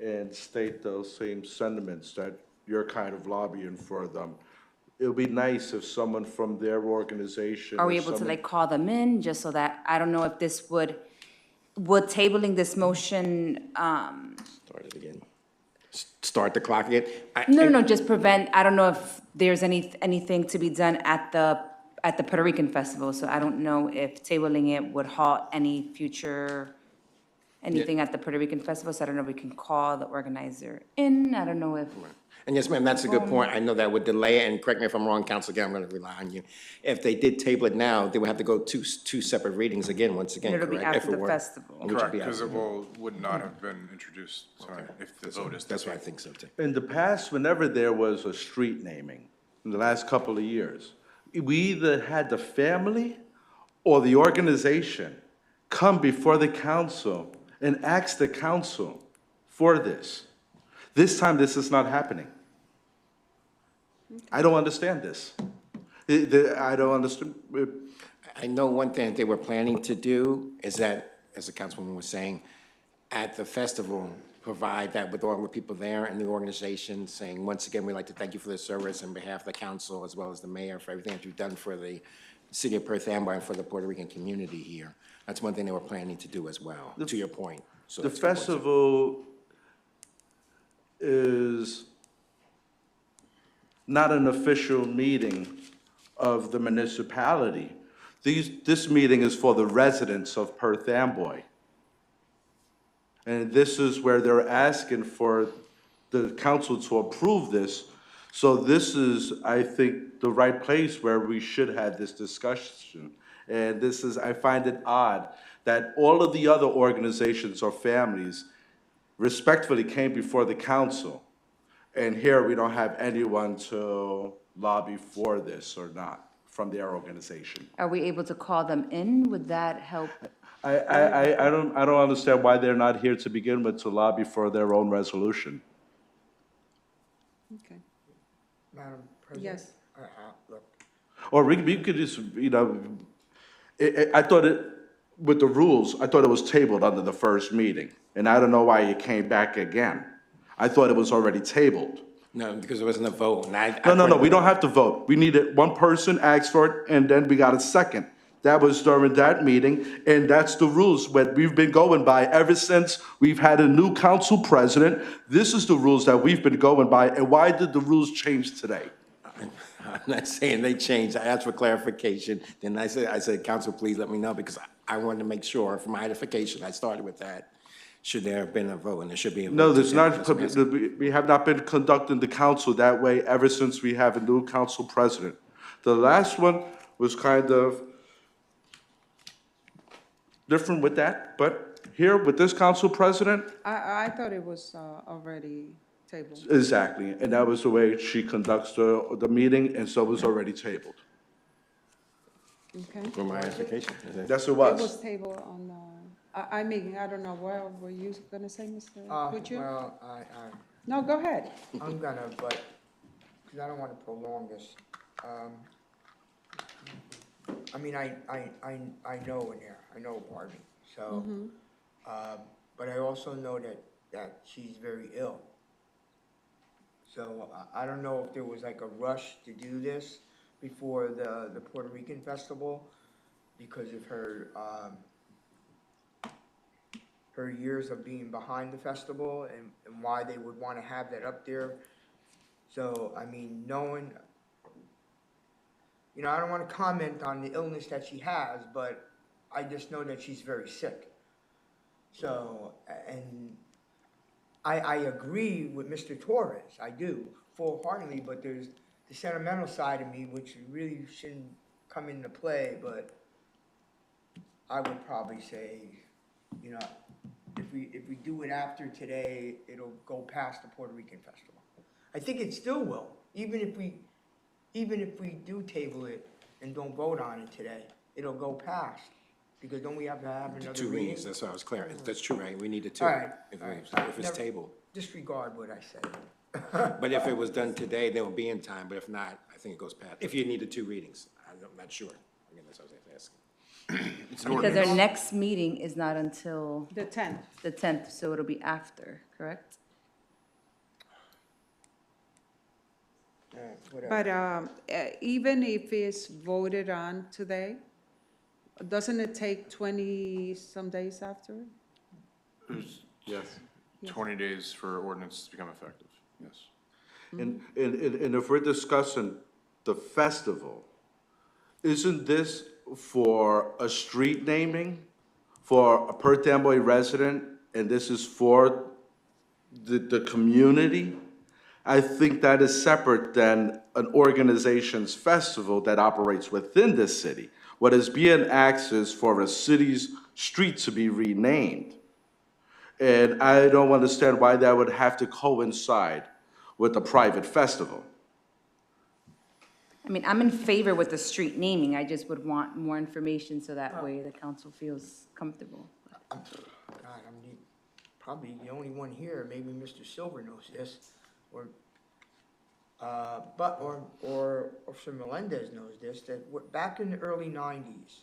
and state those same sentiments that you're kind of lobbying for them? It would be nice if someone from their organization. Are we or able to someone- like call them in, just so that, I don't know if this would tabling this motion, Start it again. Start the clock again? no, just prevent, I don't know if there's anything to be done at the Puerto Rican festival, so I don't know if tabling it would halt any future, anything at the Puerto Rican festival, so I don't know if we can call the organizer in, I don't know if. And yes, ma'am, that's a good point. I know that would delay it, and correct me if I'm wrong, Council, again, I'm going to rely on you. If they did table it now, they would have to go two separate readings again, once again, It'll correct? be after If it the were- festival. which would Correct, be because after- it would not have been introduced tonight if the vote is. That's what I think so, too. In the past, whenever there was a street naming, in the last couple of years, we either had the family or the organization come before the council and ask the council for this. This time, this is not happening. I don't understand this. I don't understand. I know one thing that they were planning to do is that, as the councilwoman was saying, at the festival, provide that with all the people there and the organization, saying, once again, we'd like to thank you for the service on behalf of the council, as well as the mayor, for everything that you've done for the city of Perth Amboy and for the Puerto Rican community here. That's one thing they were planning to do as well, to your point. So The that's important. festival is not an official meeting of the municipality. This meeting is for the residents of Perth Amboy. And this is where they're asking for the council to approve this. So this is, I think, the right place where we should have this discussion. And this is, I find it odd that all of the other organizations or families respectfully came before the council. And here we don't have anyone to lobby for this or not from their organization. Are we able to call them in? Would that help? I don't understand why they're not here to begin with to lobby for their own resolution. Okay. Madam President? Yes. Look, Or we could just, I thought with the rules, I thought it was tabled under the first meeting. And I don't know why it came back again. I thought it was already tabled. No, because there wasn't a vote. And No, we don't have to vote. We needed, one person asked for it, and then we got a second. That was during that meeting, and that's the rules that we've been going by ever since we've had a new council president. This is the rules that we've been going by, and why did the rules change today? I'm not saying they changed. I asked for clarification. Then I said, council, please let me know, because I wanted to make sure, for my edification, I started with that. Should there have been a vote, and there should be a vote. No, there's not, That's what I'm asking. we have not been conducting the council that way ever since we have a new council president. The last one was kind of different with that, but here with this council president, I thought it was already tabled. exactly, and that was the way she conducts the meeting, and so it was already tabled. Okay. For my application. Is it? Yes, it It was was. tabled on, I mean, I don't know, what were you gonna say, Mr. Puccio? Well, No, go ahead. I'm gonna, but, because I don't want to prolong this. I mean, I know in there, I know Barbie, so, but I also know that she's very ill. So I don't know if there was like a rush to do this before the Puerto Rican festival because of her years of being behind the festival and why they would want to have that up there. So, I mean, knowing, you know, I don't want to comment on the illness that she has, but I just know that she's very sick. So, and I agree with Mr. Torres, I do, full-heartedly, but there's the sentimental side of me, which really shouldn't come into play, but I would probably say, you know, if we do it after today, it'll go past the Puerto Rican festival. I think it still will, even if we do table it and don't vote on it today, it'll go past, because don't we have to have another Two reading? readings, that's what I was clear. That's true, right? We needed two. All right, If all we- right. if it's Never- tabled. Disregard what I said. But if it was done today, then it would be in time, but if not, I think it goes past. If you needed two readings, I'm not sure. I mean, that's what I was asking. Because our next meeting is not until The 10th. the 10th, so it'll be after, correct? But even if it's voted on today, doesn't it take 20-some days after? Yes. 20 days for ordinance to become effective, yes. And if we're discussing the festival, isn't this for a street naming for a Perth Amboy resident, and this is for the community? I think that is separate than an organization's festival that operates within this city. What is being asked is for a city's street to be renamed. And I don't understand why that would have to coincide with a private festival. I mean, I'm in favor with the street naming, I just would want more information so that way the council feels comfortable. God, probably the only one here, maybe Mr. Silver knows this, or Officer Melendez knows this, that back in the early 90s,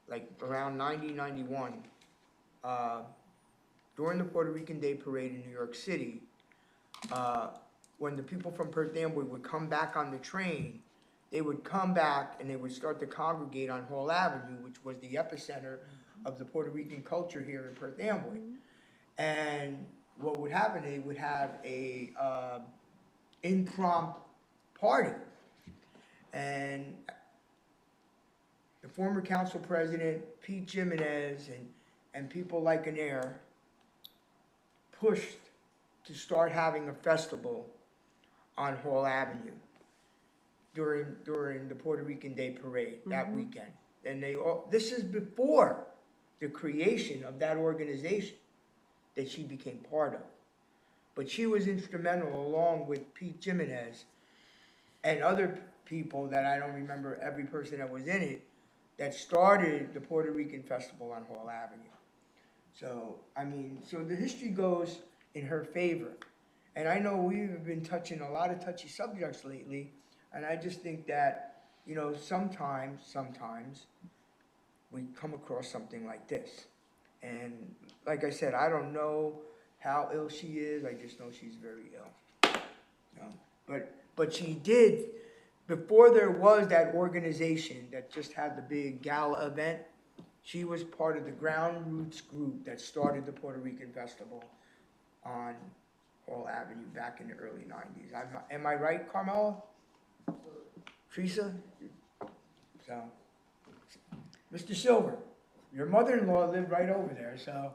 like around 90, 91, during the Puerto Rican Day Parade in New York City, when the people from Perth Amboy would come back on the train, they would come back and they would start to congregate on Hall Avenue, which was the epicenter of the Puerto Rican culture here in Perth Amboy. And what would happen, they would have a impromptu party. And the former council president, Pete Jimenez, and people like Anair pushed to start having a festival on Hall Avenue during the Puerto Rican Day Parade that weekend. And this is before the creation of that organization that she became part of. But she was instrumental, along with Pete Jimenez and other people that I don't remember every person that was in it, that started the Puerto Rican Festival on Hall Avenue. So, I mean, so the history goes in her favor. And I know we've been touching a lot of touchy subjects lately, and I just think that, you know, sometimes we come across something like this. And like I said, I don't know how ill she is, I just know she's very ill. You know? But she did, before there was that organization that just had the big gala event, she was part of the Ground Roots group that started the Puerto Rican Festival on Hall Avenue back in the early 90s. Am I right, Carmela? Teresa? So, Mr. Silver, your mother-in-law lived right over there, so,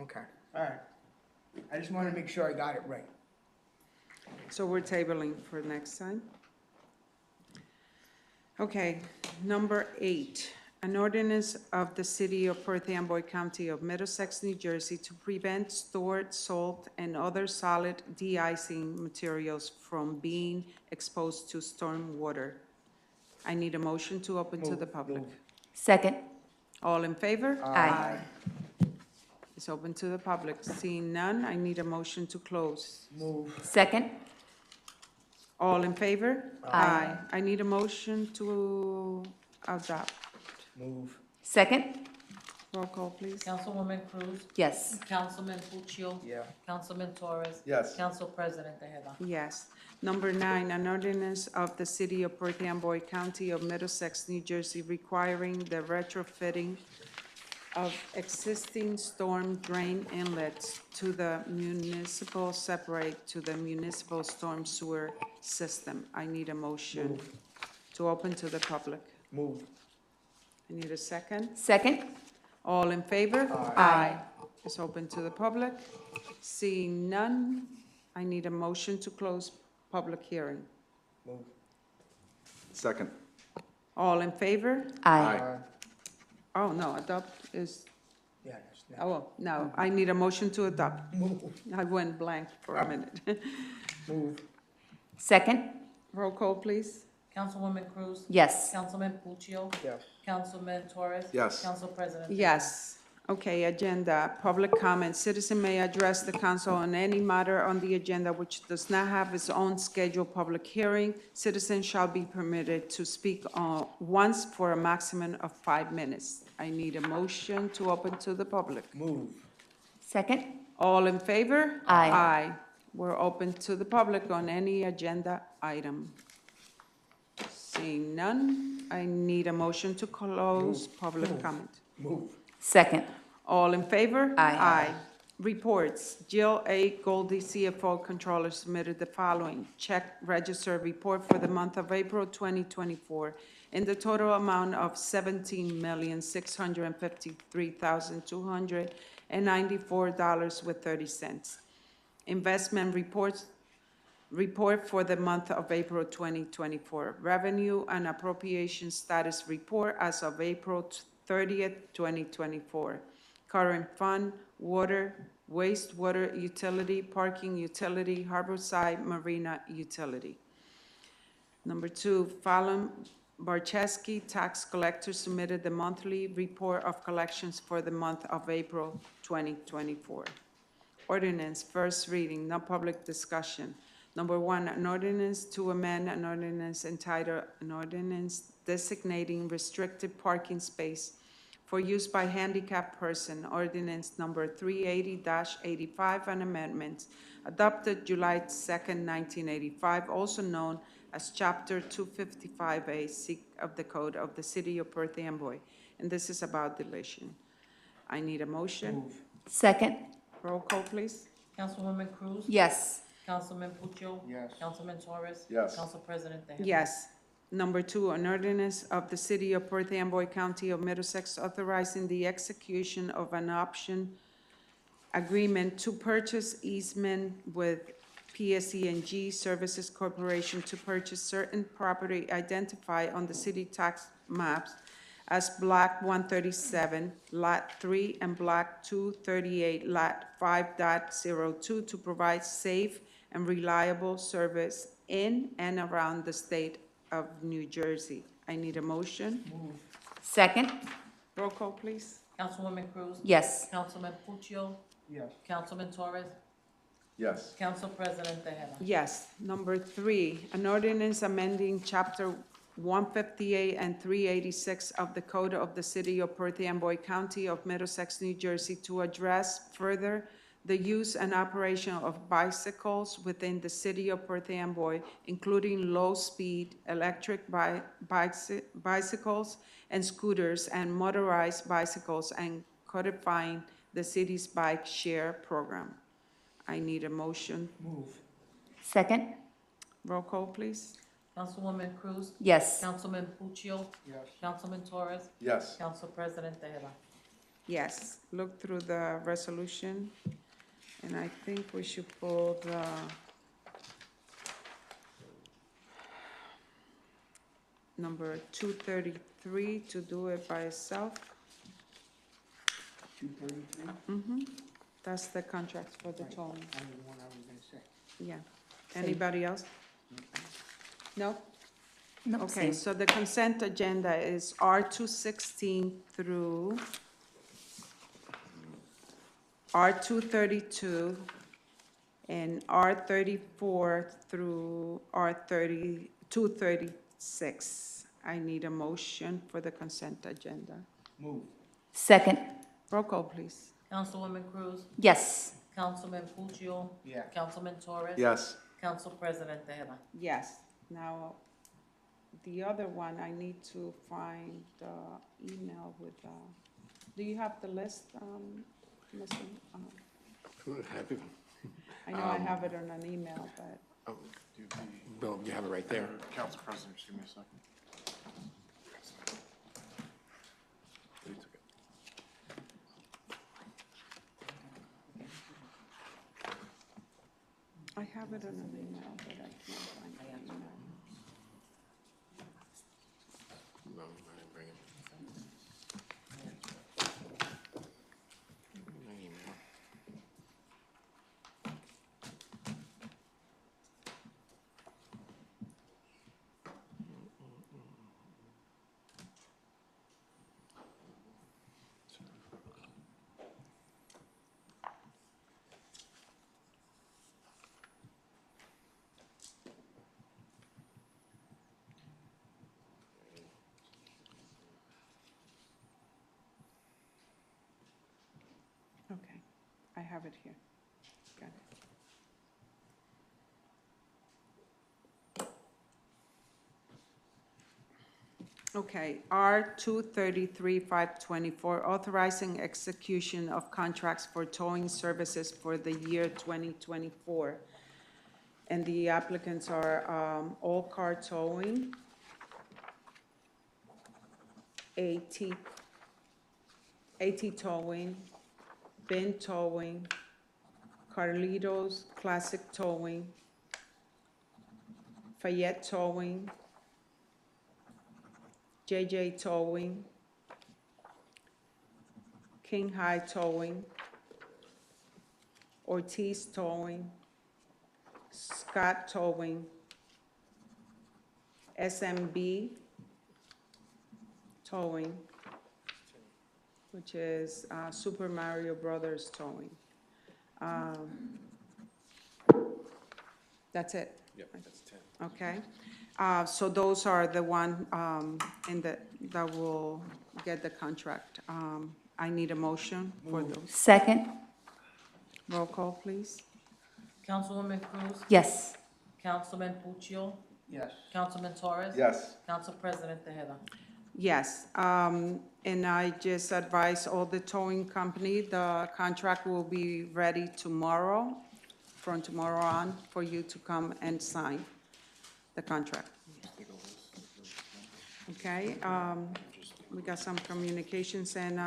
okay, all right. I just wanted to make sure I got it right. So we're tabling for next time? Okay, number 8, an ordinance of the City of Perth Amboy County of Middlesex, New Jersey to prevent stored salt and other solid de-icing materials from being exposed to storm water. I need a motion to open to the public. Second. All in favor? Aye. It's open to the public. Seeing none, I need a motion to close. Second. All in favor? Aye. I need a motion to adopt. Second. Roll call, please. Councilwoman Cruz? Yes. Councilman Puccio? Yeah. Councilman Torres? Yes. Council President Tejeda? Yes. Number 9, an ordinance of the City of Perth Amboy County of Middlesex, New Jersey, requiring the retrofitting of existing storm drain inlets to the municipal separate to the municipal storm sewer system. I need a motion to open to the public. Move. I need a second. Second. All in favor? Aye. It's open to the public. Seeing none, I need a motion to close public hearing. Second. All in favor? Aye. Oh, no, adopt is, Yeah, that's next. oh, no, I need a motion to adopt. Move. I went blank for a minute. Move. Second. Roll call, please. Councilwoman Cruz? Yes. Councilman Puccio? Yes. Councilman Torres? Yes. Council President Tejeda? Yes. Okay, agenda, public comment. Citizen may address the council on any matter on the agenda which does not have its own scheduled public hearing. Citizens shall be permitted to speak once for a maximum of 5 minutes. I need a motion to open to the public. Move. Second. All in favor? Aye. Aye. We're open to the public on any agenda item. Seeing none, I need a motion to close public comment. Move. Second. All in favor? Aye. Reports. Jill A. Goldie, CFO Controller, submitted the following check register report for the month of April 2024 in the total amount of $17,653,294.30. Investment report for the month of April 2024. Revenue and appropriation status report as of April 30th, 2024. Current fund, water, wastewater utility, parking utility, harborside marina utility. Number 2, Fallon Barczewski, tax collector, submitted the monthly report of collections for the month of April 2024. Ordinance, first reading, no public discussion. Number 1, an ordinance to amend an ordinance entitled, an ordinance designating restricted parking space for use by handicapped person, ordinance number 380-85, and amendments adopted July 2nd, 1985, also known as Chapter 255A of the Code of the City of Perth Amboy, and this is about deletion. I need a motion. Move. Second. Roll call, please. Councilwoman Cruz? Yes. Councilman Puccio? Yes. Councilman Torres? Yes. Council President Tejeda? Yes. Number 2, an ordinance of the City of Perth Amboy County of Middlesex authorizing the execution of an option agreement to purchase easement with PSE&G Services Corporation to purchase certain property identified on the city tax maps as Block 137, Lot 3, and Block 238, Lot 5.02, to provide safe and reliable service in and around the state of New Jersey. I need a motion. Second. Roll call, please. Councilwoman Cruz? Yes. Councilman Puccio? Yes. Councilman Torres? Yes. Council President Tejeda? Yes. Number 3, an ordinance amending Chapter 158 and 386 of the Code of the City of Perth Amboy County of Middlesex, New Jersey, to address further the use and operation of bicycles within the City of Perth Amboy, including low-speed electric bicycles and scooters and motorized bicycles, and codifying the city's bike share program. I need a motion. Move. Second. Roll call, please. Councilwoman Cruz? Yes. Councilman Puccio? Yes. Councilman Torres? Yes. Council President Tejeda? Yes. Look through the resolution, and I think we should pull the number 233 to do it by itself. 233? That's the contract for the tolling. That was the one I was gonna say. Yeah. Anybody else? No? No, Okay, same. so the consent agenda is R216 through R232 and R34 through R236. I need a motion for the consent agenda. Move. Second, Roll call, please. Councilwoman Cruz? yes. Councilman Puccio? Yeah. Councilman Torres? Yes. Council President Tejeda? Yes. Now, the other one, I need to find the email with the, do you have the list, Mr.? I know I have it on an email, but, Bill, you have it right there. Council President, just give me a second. I have it on an email, but I can't find the email. No, I didn't bring it. No email. Okay, I have it here. Got it. Okay, R233-524, authorizing execution of contracts for towing services for the year 2024. And the applicants are All Car Towing, AT Towing, Ben Towing, Carlitos Classic Towing, Fayette Towing, JJ Towing, King High Towing, Ortiz Towing, Scott Towing, SMB Towing, which is Super Mario Brothers Towing. That's it. Yep, that's 10. Okay, so those are the one that will get the contract. I need a motion for those. Second, Roll call, please. Councilwoman Cruz? yes. Councilman Puccio? Yes. Councilman Torres? Yes. Council President Tejeda? Yes, and I just advise all the towing company, the contract will be ready tomorrow, from tomorrow on, for you to come and sign the contract. Okay, we got some communications and,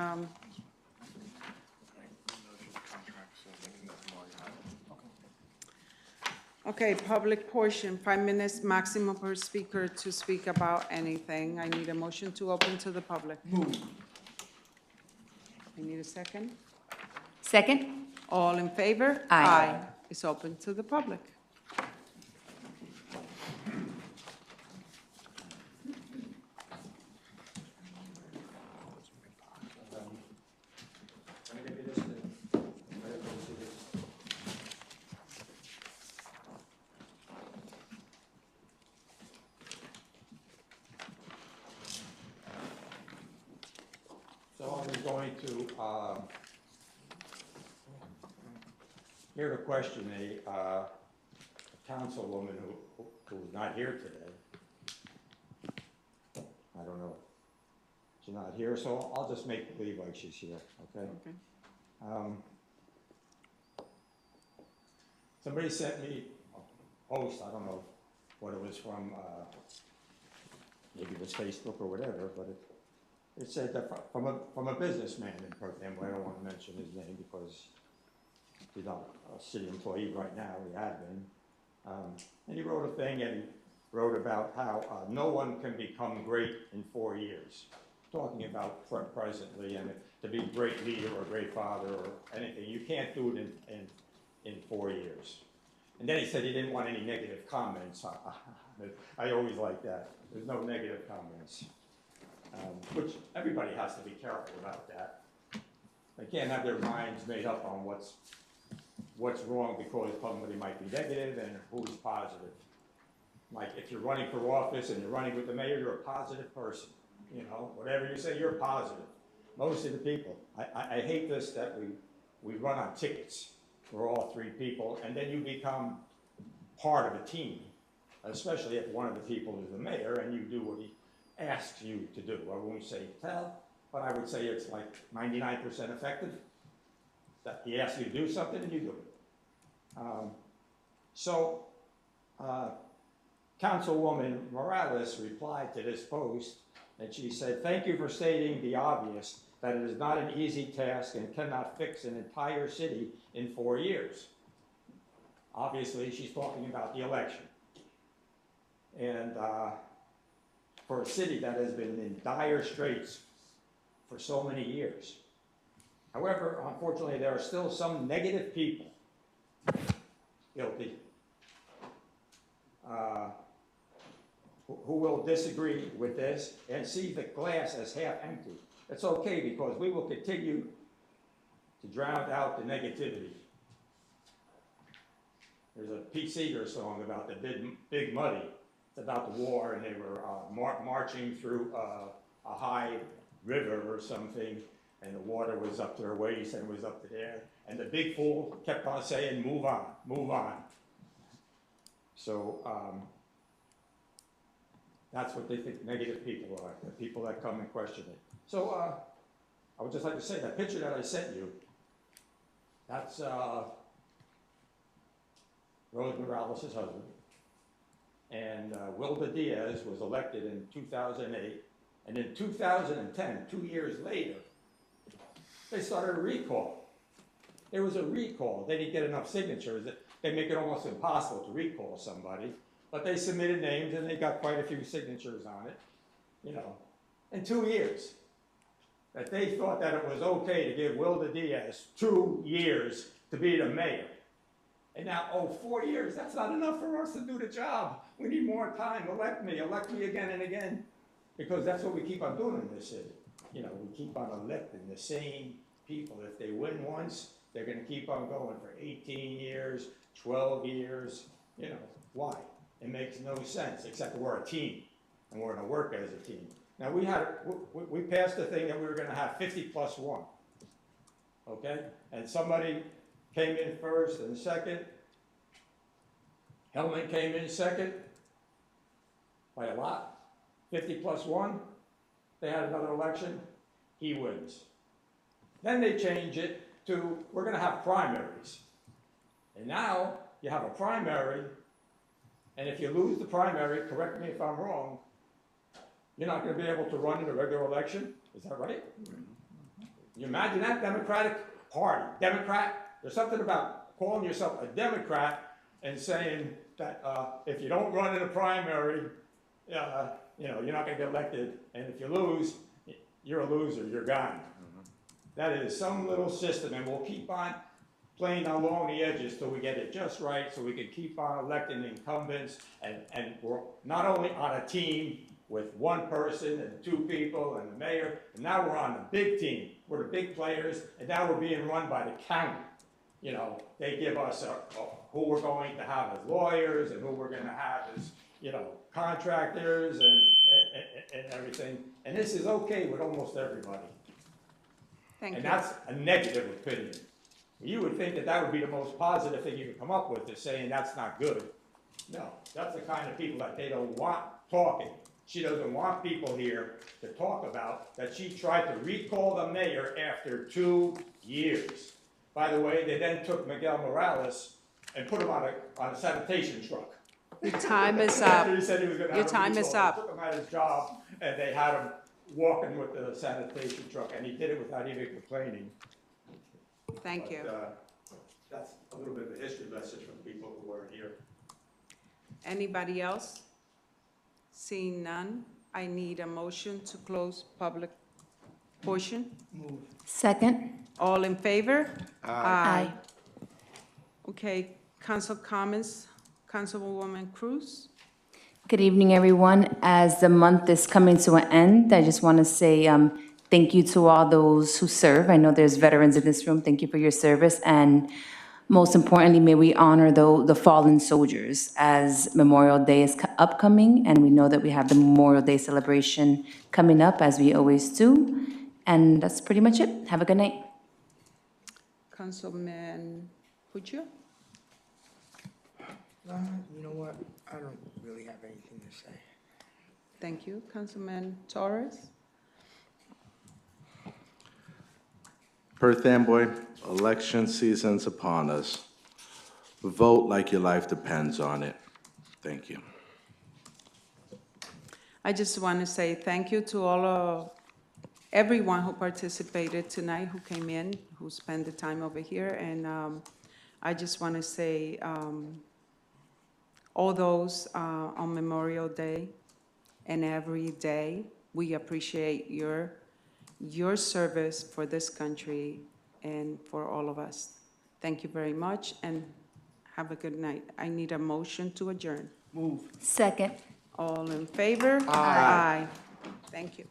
okay, public portion, 5 minutes maximum per speaker to speak about anything. I need a motion to open to the public. Move. I need a second. Second, All in favor? Aye. It's open to the public. So I was going to hear the question, a councilwoman who's not here today. I don't know. She's not here, so I'll just make believe like she's here, okay? Okay. Somebody sent me a post, I don't know what it was from, maybe it was Facebook or whatever, but it said that from a businessman in Perth Amboy. I don't want to mention his name because he's not a city employee right now, he had been. And he wrote a thing, and he wrote about how no one can become great in 4 years. Talking about presently, and to be a great leader or a great father or anything, you can't do it in 4 years. And then he said he didn't want any negative comments. I always like that. There's no negative comments. Which everybody has to be careful about that. They can't have their minds made up on what's wrong because somebody might be negative and who's positive. Like if you're running for office and you're running with the mayor, you're a positive person. You know, whatever you say, you're positive. Most of the people. I hate this that we run on tickets for all three people and then you become part of a team, especially if one of the people is the mayor and you do what he asks you to do. I won't say tell, but I would say it's like 99% effective. That he asks you to do something and you do it. Councilwoman Morales replied to this post and she said, "Thank you for stating the obvious that it is not an easy task and cannot fix an entire city in 4 years." Obviously, she's talking about the election. And for a city that has been in dire straits for so many years. However, unfortunately, there are still some negative people, guilty, who will disagree with this and see the glass as half empty. It's okay because we will continue to drown out the negativity. There's a Pete Seeger song about the Big Muddy. It's about the war, and they were marching through a high river or something, and the water was up to their waist and was up to there. And the big fool kept on saying, "Move on, move on." So that's what they think negative people are, the people that come and question it. So I would just like to say that picture that I sent you, that's Rose Morales' husband. And Wilda Diaz was elected in 2008. And in 2010, 2 years later, they started a recall. There was a recall. They didn't get enough signatures. They make it almost impossible to recall somebody. But they submitted names and they got quite a few signatures on it, you know, in 2 years. That they thought that it was okay to give Wilda Diaz 2 years to be the mayor. And now, 4 years, that's not enough for us to do the job. We need more time. Elect me again and again. Because that's what we keep on doing in this city. You know, we keep on electing the same people. If they win once, they're gonna keep on going for 18 years, 12 years. You know, why? It makes no sense, except we're a team, and we're gonna work as a team. Now, we passed a thing that we were gonna have 50+1, okay? And somebody came in first and second. Hellman came in second by a lot. 50+1, they had another election, he wins. Then they change it to, we're gonna have primaries. And now, you have a primary, and if you lose the primary, correct me if I'm wrong, you're not gonna be able to run in a regular election, is that right? You imagine that, Democratic Party, Democrat, there's something about calling yourself a Democrat and saying that if you don't run in a primary, you know, you're not gonna get elected, and if you lose, you're a loser, you're gone. That is some little system, and we'll keep on playing along the edges till we get it just right, so we can keep on electing incumbents, and we're not only on a team with one person and 2 people and the mayor, and now we're on the big team. We're the big players, and now we're being run by the county. You know, they give us who we're going to have as lawyers and who we're gonna have as, you know, contractors and everything. And this is okay with almost everybody. Thank you. And that's a negative opinion. You would think that that would be the most positive thing you could come up with, is saying that's not good. No, that's the kind of people that they don't want talking. She doesn't want people here to talk about that she tried to recall the mayor after 2 years. By the way, they then took Miguel Morales and put him on a sanitation truck. Your time is up. After he said he was gonna have Your a time is recall, up. They took him at his job, and they had him walking with the sanitation truck, and he did it without even complaining. Thank you. That's a little bit of a history lesson from people who weren't here. Anybody else? Seeing none, I need a motion to close public portion. Second. All in favor? Aye. Okay, Council comments, Councilwoman Cruz. Good evening, everyone. As the month is coming to an end, I just want to say thank you to all those who serve. I know there's veterans in this room. Thank you for your service. And most importantly, may we honor the fallen soldiers as Memorial Day is upcoming. And we know that we have the Memorial Day celebration coming up, as we always do. And that's pretty much it. Have a good night. Councilman Puccio? You know what? I don't really have anything to say. Thank you. Councilman Torres? Perth Amboy, election season's upon us. Vote like your life depends on it. Thank you. I just want to say thank you to everyone who participated tonight, who came in, who spent the time over here. And I just want to say all those on Memorial Day and every day, we appreciate your service for this country and for all of us. Thank you very much and have a good night. I need a motion to adjourn. Move. Second. All in favor? Aye. Thank you.